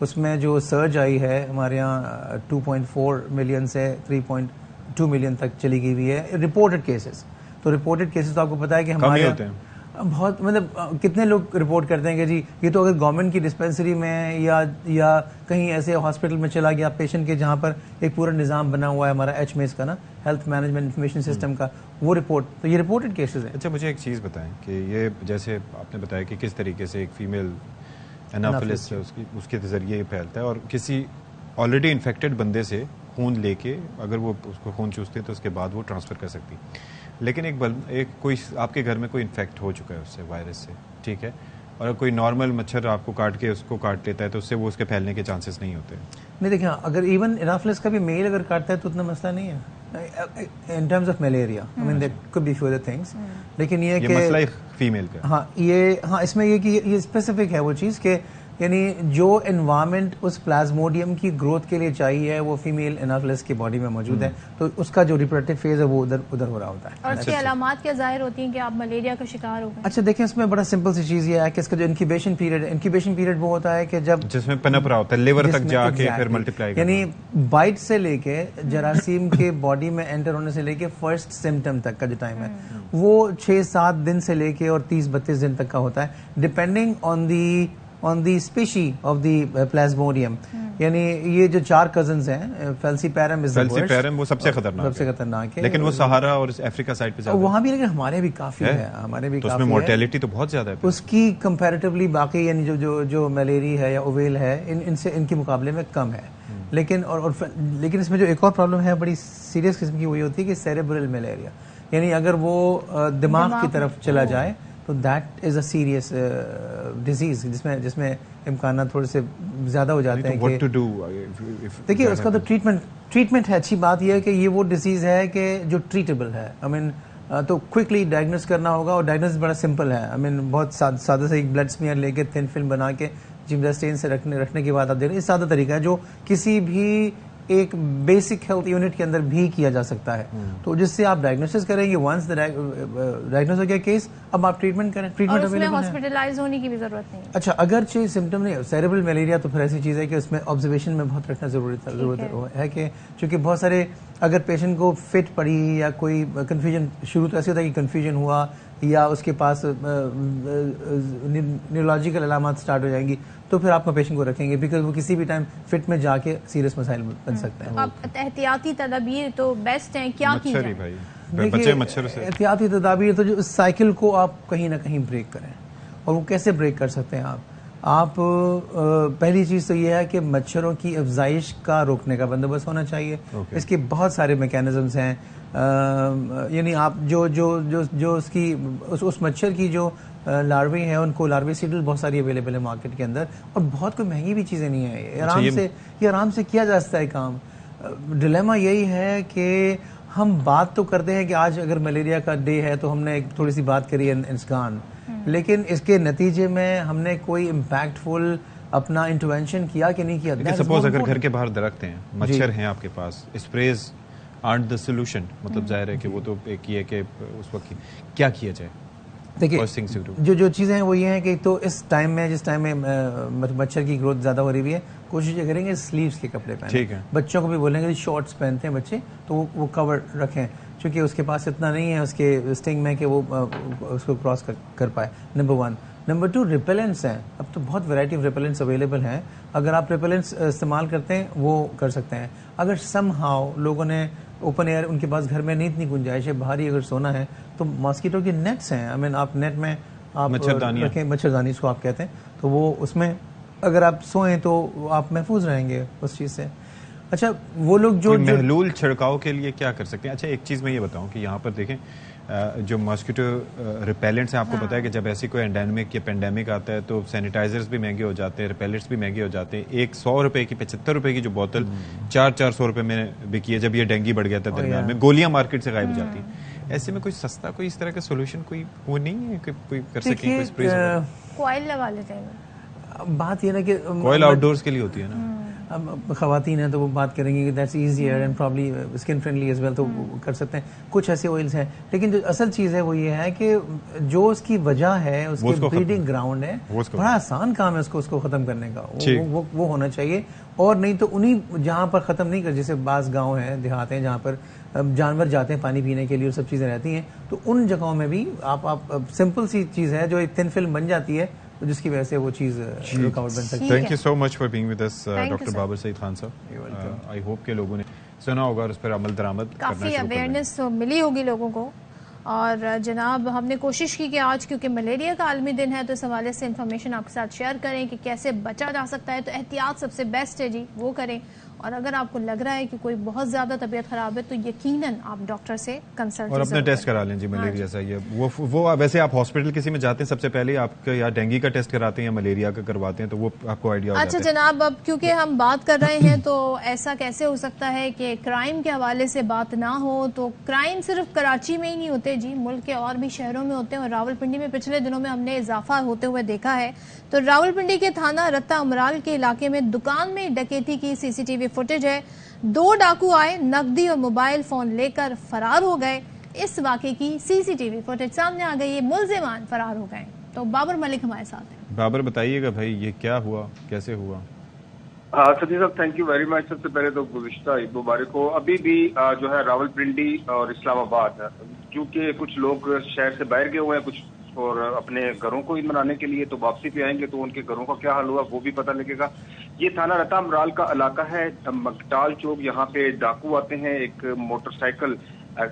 اس میں جو سرج آئی ہے ہمارے یہاں 2.4 ملین سے 3.2 ملین تک چلی گئی ہوئی ہے رپورٹڈ کیسز. تو رپورٹڈ کیسز تو آپ کو پتا ہے کہ ہمارے بہت مطلب کتنے لوگ رپورٹ کرتے ہیں کہ جی یہ تو اگر گورنمنٹ کی ڈسپینسری میں یا کہیں ایسے ہاسپٹل میں چلا گیا پیشنٹ کے جہاں پر ایک پورا نظام بنا ہوا ہے ہمارا HMAS کا نا, ہیلتھ مینجمنٹ انفارمیشن سسٹم کا, وہ رپورٹ تو یہ رپورٹڈ کیسز ہیں. اچھا مجھے ایک چیز بتائیں کہ یہ جیسے آپ نے بتایا کہ کس طریقے سے ایک فیمیل انافلس اس کے ذریعے یہ پھیلتا ہے اور کسی آلریڈی انفیکٹڈ بندے سے خون لے کے اگر وہ اس کو خون چوستے ہیں تو اس کے بعد وہ ٹرانسفر کر سکتی. لیکن ایک کوئی آپ کے گھر میں کوئی انفیکٹ ہو چکا ہے اس سے وائرس سے, ٹھیک ہے, اور کوئی نارمل مچھر آپ کو کاٹ کے اس کو کاٹ لیتا ہے تو اس سے وہ اس کے پھیلنے کے چانسز نہیں ہوتے. نہیں دیکھیں اگر ایون انافلس کا بھی میل اگر کاٹتا ہے تو اتنا مسئلہ نہیں ہے in terms of malaria. I mean there could be few other things. لیکن یہ کہ مسئلہ فیمیل کا ہاں اس میں یہ کہ یہ اسپیسیفک ہے وہ چیز کہ یعنی جو انوائرمنٹ اس پلازموڈیم کی گروتھ کے لیے چاہیے وہ فیمیل انافلس کی باڈی میں موجود ہے, تو اس کا جو ریپروڈکٹیو فیز ہے وہ ادھر ہو رہا ہوتا ہے. اور اس کی علامات کیا ظاہر ہوتی ہیں کہ آپ ملیریا کا شکار ہو گئے؟ اچھا دیکھیں اس میں بڑا سمپل سی چیز یہ ہے کہ اس کا جو انکیوبیشن پیریڈ وہ ہوتا ہے کہ جس میں پنپ رہا ہوتا ہے لیور تک جا کے پھر ملٹیپلائی, یعنی بائٹ سے لے کے جراثیم کے باڈی میں انٹر ہونے سے لے کے فرسٹ سمٹم تک کا جو ٹائم ہے وہ 6-7 دن سے لے کے اور 30-32 دن تک کا ہوتا ہے depending on the species of the plasmodium. یعنی یہ جو 4 کزنز ہیں فیلسیپیرم وہ سب سے خطرناک ہے, لیکن وہ سہارا اور افریقہ سائڈ پہ وہاں بھی, لیکن ہمارے بھی کافی ہے, ہمارے بھی کافی ہے, مورٹیلٹی تو بہت زیادہ ہے اس کی کمپیریٹیولی باقی یعنی جو ملیریا ہے یا اوویل ہے ان کے مقابلے میں کم ہے. لیکن لیکن اس میں جو ایک اور پرابلم ہے بڑی سیریس قسم کی وہی ہوتی ہے کہ سیریبرل ملیریا, یعنی اگر وہ دماغ کی طرف چلا جائے تو that is a serious disease جس میں امکانات تھوڑے سے زیادہ ہو جاتے ہیں. دیکھیے اس کا تو ٹریٹمنٹ ہے. اچھی بات یہ ہے کہ یہ وہ ڈیزیز ہے کہ جو ٹریٹیبل ہے. آئی مین تو کوئکلی ڈائگنوز کرنا ہوگا اور ڈائگنوز بڑا سمپل ہے. آئی مین بہت سادہ سے ایک بلڈ اسمیئر لے کے تھن فلم بنا کے جمڈاسٹین سے رکھنے کے بعد آپ دیکھ رہے ہیں, یہ سادہ طریقہ ہے جو کسی بھی ایک بیسک ہیلتھ یونٹ کے اندر بھی کیا جا سکتا ہے. تو جس سے آپ ڈائگنوسس کریں گے, ونس ڈائگنوز ہو گیا کیس, اب آپ ٹریٹمنٹ کریں. ٹریٹمنٹ اویلیبل ہے, ہاسپٹلائز ہونے کی بھی ضرورت نہیں. اچھا اگرچہ سمٹم نہیں, سیریبرل ملیریا تو پھر ایسی چیز ہے کہ اس میں آبزرویشن میں بہت رکھنا ضرورت ہے کہ چونکہ بہت سارے اگر پیشنٹ کو فٹ پڑی یا کوئی کنفیوژن شروع تو ایسے ہوتا ہے کہ کنفیوژن ہوا یا اس کے پاس نیورولوجیکل علامات سٹارٹ ہو جائیں گی تو پھر آپ کا پیشنٹ کو رکھیں گے, بیکاز وہ کسی بھی ٹائم فٹ میں جا کے سیریس مسائل بن سکتے ہیں. احتیاطی تدابیر تو بیسٹ ہیں, کیا کی جائے؟ دیکھیے احتیاطی تدابیر تو جو اس سائیکل کو آپ کہیں نہ کہیں بریک کریں, اور وہ کیسے بریک کر سکتے ہیں آپ پہلی چیز تو یہ ہے کہ مچھروں کی افزائش کا روکنے کا بندوبست ہونا چاہیے. اس کے بہت سارے میکینزمز ہیں, یعنی آپ جو اس مچھر کی جو لاروی ہیں ان کو لاروی سیڈل بہت ساری اویلیبل ہے مارکیٹ کے اندر, اور بہت کوئی مہنگی بھی چیزیں نہیں ہیں, یہ آرام سے کیا جا سکتا ہے کام. ڈیلیما یہی ہے کہ ہم بات تو کرتے ہیں کہ آج اگر ملیریا کا ڈے ہے تو ہم نے ایک تھوڑی سی بات کری اٹس گان, لیکن اس کے نتیجے میں ہم نے کوئی امپیکٹ فل اپنا انٹروینشن کیا کہ نہیں کیا. سپوز اگر گھر کے باہر درخت ہیں, مچھر ہیں آپ کے پاس, اسپریز آرنٹ دا سولوشن, مطلب ظاہر ہے کہ وہ تو ایک یہ ہے کہ اس وقت کیا کیا جائے. دیکھیے جو چیزیں ہیں وہ یہ ہیں کہ تو اس ٹائم میں جس ٹائم میں مچھر کی گروتھ زیادہ ہو رہی ہے, کوشش یہ کریں گے سلیوز کے کپڑے پہنیں. بچوں کو بھی بولیں گے شارٹس پہنتے ہیں بچے تو وہ کور رکھیں, چونکہ اس کے پاس اتنا نہیں ہے اس کے اسٹنگ میں کہ وہ اس کو کراس کر پائے. نمبر 1. نمبر 2 ریپیلنٹس ہیں. اب تو بہت ویرائٹی آف ریپیلنٹس اویلیبل ہیں, اگر آپ ریپیلنٹس استعمال کرتے ہیں وہ کر سکتے ہیں. اگر سم ہاؤ لوگوں نے اوپن ایئر ان کے پاس گھر میں نہیں اتنی گنجائش ہے, باہر ہی اگر سونا ہے تو ماسکیٹو کی نیٹس ہیں. آئی مین آپ نیٹ میں آپ رکھیں, مچھردانی اس کو آپ کہتے ہیں, تو وہ اس میں اگر آپ سوئیں تو آپ محفوظ رہیں گے اس چیز سے. اچھا وہ لوگ جو محلول چھڑکاؤ کے لیے کیا کر سکتے ہیں؟ اچھا ایک چیز میں یہ بتاؤں کہ یہاں پر دیکھیں جو ماسکیٹو ریپیلنٹس ہیں, آپ کو پتا ہے کہ جب ایسی کوئی اینڈیمک یا پینڈیمک آتا ہے تو سینیٹائزرز بھی مہنگے ہو جاتے ہیں, ریپیلنٹس بھی مہنگے ہو جاتے ہیں. ایک 100 روپے کی 75 روپے کی جو بوتل 400 روپے میں بکی ہے جب یہ ڈینگی بڑھ گیا تھا درمیان میں, گولیاں مارکیٹ سے غائب ہو جاتی ہیں. ایسے میں کوئی سستا کوئی اس طرح کا سولوشن کوئی وہ نہیں ہے کہ کوئی کر سکیں؟ کوئل لگا لیتے ہیں. بات یہ نا کہ کوئل آؤٹ ڈورز کے لیے ہوتی ہے نا. خواتین ہیں تو وہ بات کریں گے کہ that's easier and probably skin friendly as well, تو کر سکتے ہیں. کچھ ایسے آئلس ہیں، لیکن جو اصل چیز ہے وہ یہ ہے کہ جو اس کی وجہ ہے، اس کے بریڈنگ گراؤنڈ ہے، بڑا آسان کام ہے اس کو ختم کرنے کا، وہ ہونا چاہیے. اور نہیں تو انہیں جہاں پر ختم نہیں کر، جیسے بعض گاؤں ہیں، دیہات ہیں جہاں پر جانور جاتے ہیں پانی پینے کے لیے اور سب چیزیں رہتی ہیں، تو ان جگہوں میں بھی آپ سمپل سی چیز ہے جو ایک تھن فلم بن جاتی ہے جس کی وجہ سے وہ چیز رکاوٹ بن سکتی ہے. Thank you so much for being with us doctor Babar Saeed Khan صاحب. آئی ہوپ کہ لوگوں نے سنا ہوگا اور اس پر عمل درآمد کرنا شروع کر دیں. کافی اویئرنیس ملی ہوگی لوگوں کو. اور جناب ہم نے کوشش کی کہ آج کیونکہ ملیریا کا عالمی دن ہے تو اس حوالے سے انفارمیشن آپ کے ساتھ شیئر کریں کہ کیسے بچا جا سکتا ہے. تو احتیاط سب سے بیسٹ ہے جی، وہ کریں. اور اگر آپ کو لگ رہا ہے کہ کوئی بہت زیادہ طبیعت خراب ہے تو یقیناً آپ ڈاکٹر سے کنسلٹ اور اپنا ٹیسٹ کرا لیں جی ملیریا جیسا. یہ وہ ویسے آپ ہاسپٹل کسی میں جاتے ہیں سب سے پہلے آپ کا یا ڈینگی کا ٹیسٹ کراتے ہیں یا ملیریا کا کرواتے ہیں تو وہ آپ کو آئیڈیا ہو جاتا ہے. اچھا جناب، اب کیونکہ ہم بات کر رہے ہیں تو ایسا کیسے ہو سکتا ہے کہ کرائم کے حوالے سے بات نہ ہو؟ تو کرائم صرف کراچی میں ہی نہیں ہوتے جی، ملک کے اور بھی شہروں میں ہوتے ہیں. اور راولپنڈی میں پچھلے دنوں میں ہم نے اضافہ ہوتے ہوئے دیکھا ہے. تو راولپنڈی کے تھانہ رتا امرال کے علاقے میں دکان میں ڈکیتی کی سی سی ٹی وی فوٹیج ہے. 2 ڈاکو آئے، نقدی اور موبائل فون لے کر فرار ہو گئے. اس واقعے کی سی سی ٹی وی فوٹیج سامنے آ گئی ہے، ملزمان فرار ہو گئے. تو بابر ملک ہمارے ساتھ ہیں. بابر بتائیے گا بھائی یہ کیا ہوا، کیسے ہوا؟ سچی صاحب تھینک یو ویری مچ. سب سے پہلے تو گزشتہ عید مبارک ہو. ابھی بھی جو ہے راولپنڈی اور اسلام آباد کیونکہ کچھ لوگ شہر سے باہر گئے ہوئے ہیں کچھ اور اپنے گھروں کو عید منانے کے لیے، تو واپسی پہ آئیں گے تو ان کے گھروں کا کیا حال ہوا وہ بھی پتہ لگے گا. یہ تھانہ رتا امرال کا علاقہ ہے، مکٹال چوک. یہاں پہ ڈاکو آتے ہیں، ایک موٹر سائیکل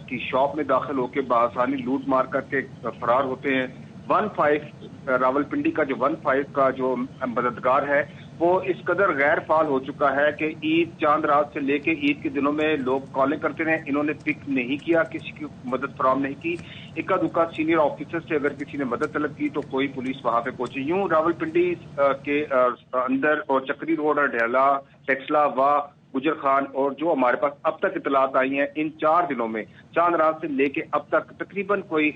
کی شاپ میں داخل ہو کے بآسانی لوٹ مار کر کے فرار ہوتے ہیں. 15 راولپنڈی کا جو 15 کا جو مددگار ہے وہ اس قدر غیر فعال ہو چکا ہے کہ عید چاند رات سے لے کے عید کے دنوں میں لوگ کالیں کرتے رہے، انہوں نے پک نہیں کیا، کسی کی مدد فراہم نہیں کی. اکا دکا سینئر آفیسر سے اگر کسی نے مدد طلب کی تو کوئی پولیس وہاں پہ پہنچی. یوں راولپنڈی کے اندر اور چکری روڈ اور ڈھیلا ٹیکسلا و گجر خان اور جو ہمارے پاس اب تک اطلاعات آئی ہیں ان 4 دنوں میں چاند رات سے لے کے اب تک تقریباً کوئی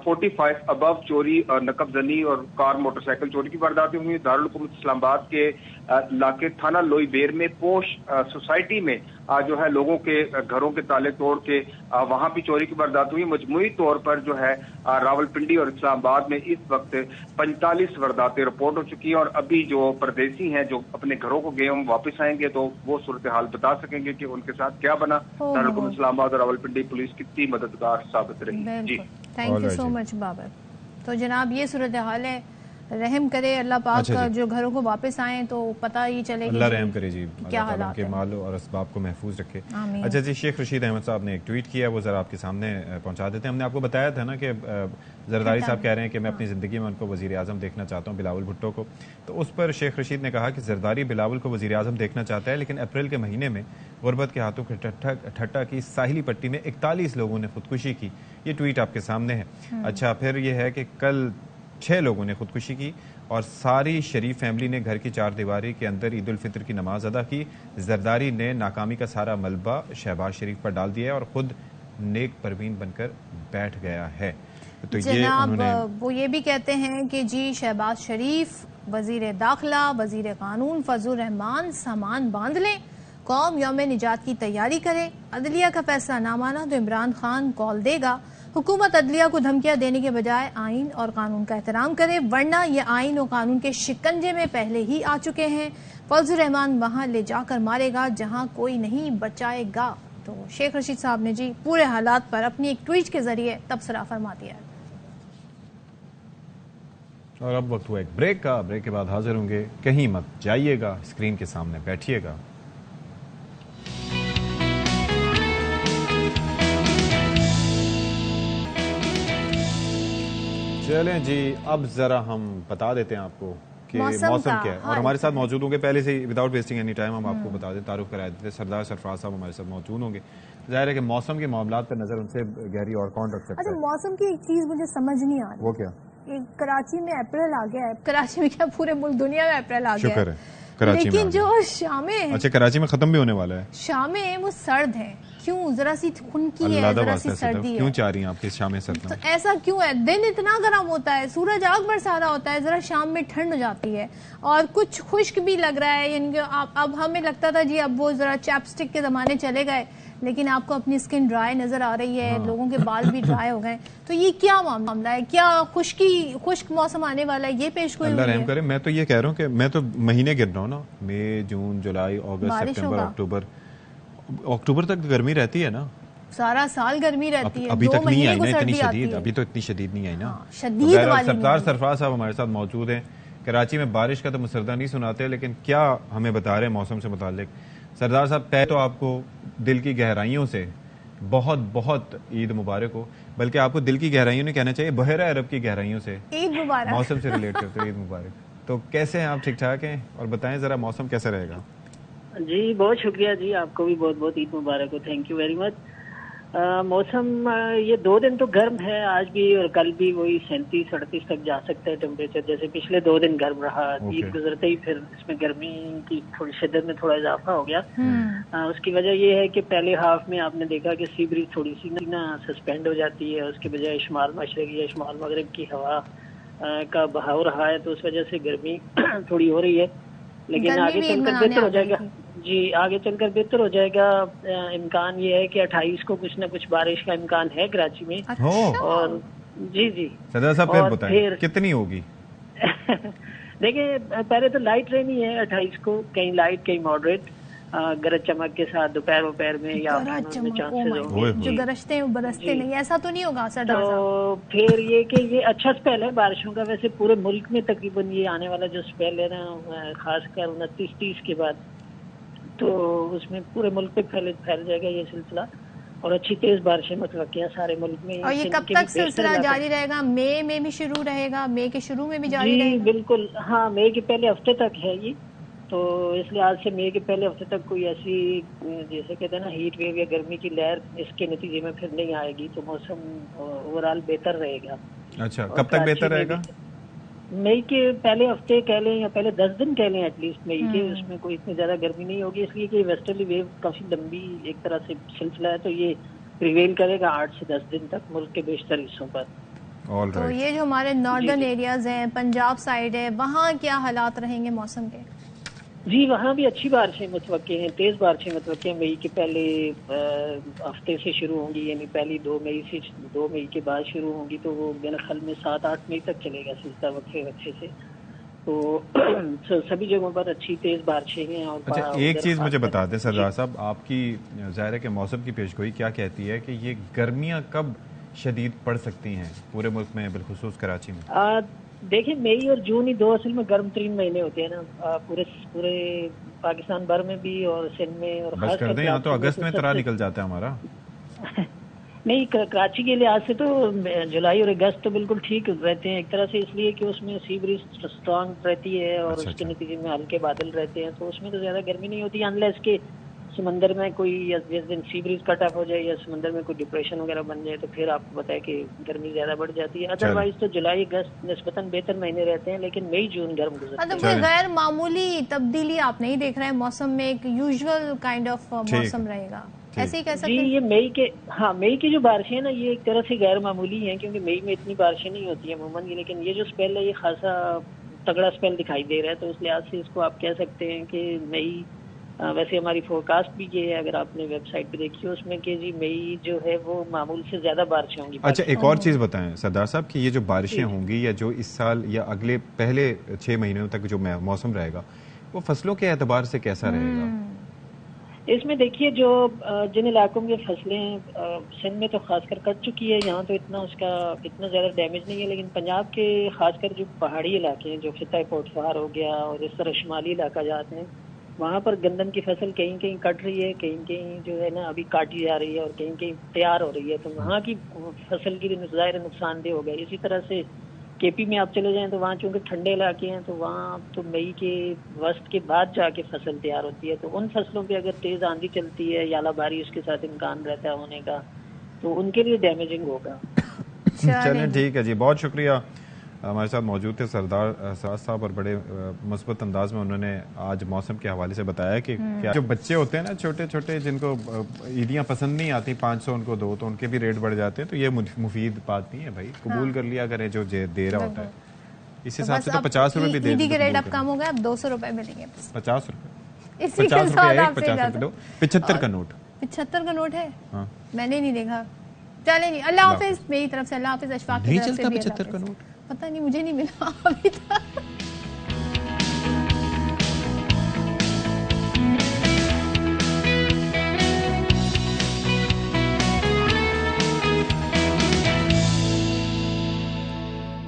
45 ابو چوری، نقب زنی اور کار موٹر سائیکل چوری کی وارداتیں ہوئی. دارالحکومت اسلام آباد کے علاقے تھانہ لوئی بیر میں پوش سوسائٹی میں جو ہے لوگوں کے گھروں کے تالے توڑ کے وہاں بھی چوری کی واردات ہوئی. مجموعی طور پر جو ہے راولپنڈی اور اسلام آباد میں اس وقت 45 وارداتیں رپورٹ ہو چکی ہیں. اور ابھی جو پردیسی ہیں جو اپنے گھروں کو گئے ہم واپس آئیں گے تو وہ صورتحال بتا سکیں گے کہ ان کے ساتھ کیا بنا. دارالحکومت اسلام آباد اور راولپنڈی پولیس کتنی مددگار ثابت رہی. جی تھینک یو سو مچ بابر. تو جناب یہ صورتحال ہے، رحم کرے اللہ پاک جو گھروں کو واپس آئیں تو پتہ ہی چلے گی اللہ رحم کرے جی، کیا اللہ حالات کے مال اور اسباب کو محفوظ رکھے. آمین. اچھا جی، شیخ رشید احمد صاحب نے ایک ٹویٹ کیا ہے، وہ ذرا آپ کے سامنے پہنچا دیتے ہیں. ہم نے آپ کو بتایا تھا نا کہ زرداری صاحب کہہ رہے ہیں کہ میں اپنی زندگی میں ان کو وزیر اعظم دیکھنا چاہتا ہوں، بلاول بھٹو کو. تو اس پر شیخ رشید نے کہا کہ زرداری بلاول کو وزیر اعظم دیکھنا چاہتا ہے، لیکن اپریل کے مہینے میں غربت کے ہاتھوں ٹھٹا کی ساحلی پٹی میں 41 لوگوں نے خودکشی کی. یہ ٹویٹ آپ کے سامنے ہے. اچھا پھر یہ ہے کہ کل 6 لوگوں نے خودکشی کی اور ساری شریف فیملی نے گھر کی 4 دیواری کے اندر عید الفطر کی نماز ادا کی. زرداری نے ناکامی کا سارا ملبہ شہباز شریف پر ڈال دیا ہے اور خود نیک پروین بن کر بیٹھ گیا ہے. تو جناب وہ یہ بھی کہتے ہیں کہ جی شہباز شریف، وزیر داخلہ، وزیر قانون فضل الرحمان سامان باندھ لیں، قوم یوم نجات کی تیاری کرے. عدلیہ کا فیصلہ نہ مانا تو عمران خان کال دے گا. حکومت عدلیہ کو دھمکیاں دینے کے بجائے آئین اور قانون کا احترام کرے، ورنہ یہ آئین اور قانون کے شکنجے میں پہلے ہی آ چکے ہیں. فضل الرحمان وہاں لے جا کر مارے گا جہاں کوئی نہیں بچائے گا. تو شیخ رشید صاحب نے جی پورے حالات پر اپنی ایک ٹویٹ کے ذریعے تبصرہ فرما دیا ہے. اور اب وقت ہوا ایک بریک کا. بریک کے بعد حاضر ہوں گے. کہیں مت جائیے گا، اسکرین کے سامنے بیٹھیے گا. چلیں جی، اب ذرا ہم بتا دیتے ہیں آپ کو کہ موسم کیا ہے. اور ہمارے ساتھ موجود ہوں گے پہلے سے وداؤٹ ویسٹنگ اینی ٹائم ہم آپ کو بتا دیں، تعارف کرا دیتے. سردار سرفراز صاحب ہمارے ساتھ موجود ہوں گے. ظاہر ہے کہ موسم کے معاملات پر نظر ان سے گہری اور کون رکھ سکتا ہے. اچھا موسم کی ایک چیز مجھے سمجھ نہیں آ رہی. وہ کیا؟ کراچی میں اپریل آ گیا ہے. کراچی میں کیا پورے ملک دنیا میں اپریل آ گیا ہے. لیکن جو شامیں اچھا کراچی میں ختم بھی ہونے والا ہے. شامیں وہ سرد ہے, کیوں؟ ذرا سی خنکی ہے, ذرا سی سردی ہے. کیوں چاہ رہی ہیں آپ کی شامیں سرد؟ تو ایسا کیوں ہے؟ دن اتنا گرم ہوتا ہے, سورج آگ برسا رہا ہوتا ہے, ذرا شام میں ٹھنڈ ہو جاتی ہے اور کچھ خشک بھی لگ رہا ہے. یعنی کہ اب ہمیں لگتا تھا جی اب وہ ذرا چیپ سٹک کے زمانے چلے گئے, لیکن آپ کو اپنی اسکن ڈرائی نظر آ رہی ہے, لوگوں کے بال بھی ڈرائی ہو گئے. تو یہ کیا معاملہ ہے؟ کیا خشک موسم آنے والا ہے؟ یہ پیش گوئی اللہ رحم کرے. میں تو یہ کہہ رہا ہوں کہ میں تو مہینے گن رہا ہوں نا, مئی, جون, جولائی, اگست, سپٹمبر, اکتوبر تک گرمی رہتی ہے نا, سارا سال گرمی رہتی ہے. ابھی تک نہیں آئی نا اتنی شدید, ابھی تو اتنی شدید نہیں آئی نا. سردار سرفراز صاحب ہمارے ساتھ موجود ہیں. کراچی میں بارش کا تو مسردہ نہیں سناتے, لیکن کیا ہمیں بتا رہے ہیں موسم سے متعلق. سردار صاحب پہ تو آپ کو دل کی گہرائیوں سے بہت بہت عید مبارک ہو, بلکہ آپ کو دل کی گہرائیوں نہیں کہنا چاہیے, بحیرہ عرب کی گہرائیوں سے عید مبارک, موسم سے ریلیٹ کرتے عید مبارک. تو کیسے ہیں آپ؟ ٹھیک ٹھاک ہیں؟ اور بتائیں ذرا موسم کیسا رہے گا؟ جی بہت شکریہ جی, آپ کو بھی بہت بہت عید مبارک ہو. Thank you very much. موسم یہ 2 دن تو گرم ہے, آج بھی اور کل بھی وہی 37-38 تک جا سکتا ہے ٹیمپریچر, جیسے پچھلے 2 دن گرم رہا. عید گزرتے ہی پھر اس میں گرمی کی تھوڑی شدت میں تھوڑا اضافہ ہو گیا. اس کی وجہ یہ ہے کہ پہلے ہاف میں آپ نے دیکھا کہ سی بریز تھوڑی سی نا سسپینڈ ہو جاتی ہے, اس کے بجائے شمال مشرقی یا شمال مغرب کی ہوا کا بہاؤ رہا ہے, تو اس وجہ سے گرمی تھوڑی ہو رہی ہے. لیکن آگے چل کر بہتر ہو جائے گا. جی آگے چل کر بہتر ہو جائے گا. امکان یہ ہے کہ 28 کو کچھ نہ کچھ بارش کا امکان ہے کراچی میں. اور جی سردار صاحب پھر بتائیں کتنی ہوگی؟ دیکھیں پہلے تو لائٹ رینی ہے 28 کو, کہیں لائٹ کہیں ماڈریٹ, گرج چمک کے ساتھ دوپہر میں یا جو گرجتے ہیں وہ برستے نہیں, ایسا تو نہیں ہوگا سردار صاحب؟ تو پھر یہ کہ یہ اچھا سپیل ہے بارشوں کا. ویسے پورے ملک میں تقریباً یہ آنے والا جو سپیل ہے نا, خاص کر 29-30 کے بعد, تو اس میں پورے ملک پہ پھیل جائے گا یہ سلسلہ, اور اچھی تیز بارشیں متوقع ہیں سارے ملک میں. اور یہ کب تک سلسلہ جاری رہے گا؟ مئی میں بھی شروع رہے گا؟ مئی کے شروع میں بھی جاری رہے گا؟ جی بالکل, ہاں مئی کے پہلے ہفتے تک ہے یہ. تو اس لحاظ سے مئی کے پہلے ہفتے تک کوئی ایسی جیسے کہتے ہیں نا ہیٹ ویو یا گرمی کی لہر اس کے نتیجے میں پھر نہیں آئے گی, تو موسم اوور آل بہتر رہے گا. اچھا کب تک بہتر رہے گا؟ مئی کے پہلے ہفتے کہہ لیں یا پہلے 10 دن کہہ لیں ایٹ لیسٹ مئی کے, اس میں کوئی اتنی زیادہ گرمی نہیں ہوگی, اس لیے کہ ویسٹرلی ویو کافی لمبی ایک طرح سے سلسلہ ہے, تو یہ پریویل کرے گا 8 سے 10 دن تک ملک کے بیشتر حصوں پر. تو یہ جو ہمارے ناردرن ایریاز ہیں, پنجاب سائڈ ہے, وہاں کیا حالات رہیں گے موسم کے؟ جی وہاں بھی اچھی بارشیں متوقع ہیں, تیز بارشیں متوقع ہیں. مئی کے پہلے ہفتے سے شروع ہوں گی, یعنی پہلی 2 مئی سے 2 مئی کے بعد شروع ہوں گی, تو وہ میرے خیال میں 7-8 مئی تک چلے گا سلسلہ وقفے سے. تو سبھی جگہوں پر اچھی تیز بارشیں ہیں. اور اچھا ایک چیز مجھے بتا دیں سردار صاحب, آپ کی ظاہر ہے کہ موسم کی پیشگوئی کیا کہتی ہے کہ یہ گرمیاں کب شدید پڑ سکتی ہیں پورے ملک میں, بالخصوص کراچی میں؟ دیکھیں مئی اور جون ہی 2 اصل میں گرم ترین مہینے ہوتے ہیں نا پورے پاکستان بھر میں بھی اور سندھ میں, اور خاص کر یہاں تو اگست میں طرح نکل جاتا ہے ہمارا. نہیں کراچی کے لحاظ سے تو جولائی اور اگست تو بالکل ٹھیک رہتے ہیں ایک طرح سے, اس لیے کہ اس میں سی بریز اسٹرانگ رہتی ہے اور اس کے نتیجے میں ہلکے بادل رہتے ہیں, تو اس میں تو زیادہ گرمی نہیں ہوتی, انلیس کہ سمندر میں کوئی جس دن سی بریز کٹ آف ہو جائے یا سمندر میں کوئی ڈپریشن وغیرہ بن جائے, تو پھر آپ کو بتائے کہ گرمی زیادہ بڑھ جاتی ہے. ادروائز تو جولائی اگست نسبتاً بہتر مہینے رہتے ہیں, لیکن مئی جون گرم گزرتے ہیں. کوئی غیر معمولی تبدیلی آپ نہیں دیکھ رہے ہیں موسم میں, ایک یوزول کائنڈ آف موسم رہے گا, ایسے ہی کہہ سکتے ہیں؟ جی یہ مئی کی جو بارشیں ہیں نا یہ ایک طرح سے غیر معمولی ہیں, کیونکہ مئی میں اتنی بارشیں نہیں ہوتی ہیں عموماً, لیکن یہ جو اسپیل ہے یہ خاصا تگڑا اسپیل دکھائی دے رہا ہے. تو اس لحاظ سے اس کو آپ کہہ سکتے ہیں کہ مئی, ویسے ہماری فورکاسٹ بھی یہ ہے اگر آپ نے ویب سائٹ پہ دیکھی ہو, اس میں کہ جی مئی جو ہے وہ معمول سے زیادہ بارشیں ہوں گی. اچھا ایک اور چیز بتائیں سردار صاحب کہ یہ جو بارشیں ہوں گی یا جو اس سال یا اگلے پہلے 6 مہینوں تک جو موسم رہے گا, وہ فصلوں کے اعتبار سے کیسا رہے گا؟ اس میں دیکھیے جو جن علاقوں میں فصلیں سندھ میں تو خاص کر کٹ چکی ہے, یہاں تو اتنا زیادہ ڈیمیج نہیں ہے, لیکن پنجاب کے خاص کر جو پہاڑی علاقے ہیں جو خطہ پوٹفار ہو گیا اور اس طرح شمالی علاقہ جاتے ہیں, وہاں پر گندم کی فصل کہیں کہیں کٹ رہی ہے, کہیں کہیں جو ہے نا ابھی کاٹی جا رہی ہے, اور کہیں کہیں تیار ہو رہی ہے, تو وہاں کی فصل کی ظاہر نقصان دہ ہو گیا. اسی طرح سے کے پی میں آپ چلے جائیں تو وہاں چونکہ ٹھنڈے علاقے ہیں تو وہاں تو مئی کے وسط کے بعد جا کے فصل تیار ہوتی ہے, تو ان فصلوں پہ اگر تیز آندھی چلتی ہے یا باری اس کے ساتھ امکان رہتا ہے ہونے کا, تو ان کے لیے ڈیمیجنگ ہوگا. چلیں ٹھیک ہے جی, بہت شکریہ ہمارے ساتھ موجود تھے سردار سراج صاحب، اور بڑے مثبت انداز میں انہوں نے آج موسم کے حوالے سے بتایا کہ کیا جو بچے ہوتے ہیں نا چھوٹے چھوٹے، جن کو عیدیاں پسند نہیں آتی، 500 ان کو دو تو ان کے بھی ریٹ بڑھ جاتے ہیں، تو یہ مفید بات نہیں ہے بھائی، قبول کر لیا کریں جو دے رہا ہوتا ہے. اس حساب سے تو 50 روپے بھی دے عیدی کے ریٹ اب کم ہو گئے، اب 200 روپے ملیں گے. 50 روپے 50 روپے دو. 75 کا نوٹ 75 کا نوٹ ہے، میں نے نہیں دیکھا. چلے نہیں، اللہ حافظ میری طرف سے. اللہ حافظ. اشفاق کی طرف سے بھی 75 کا نوٹ پتہ نہیں، مجھے نہیں ملا ابھی تک.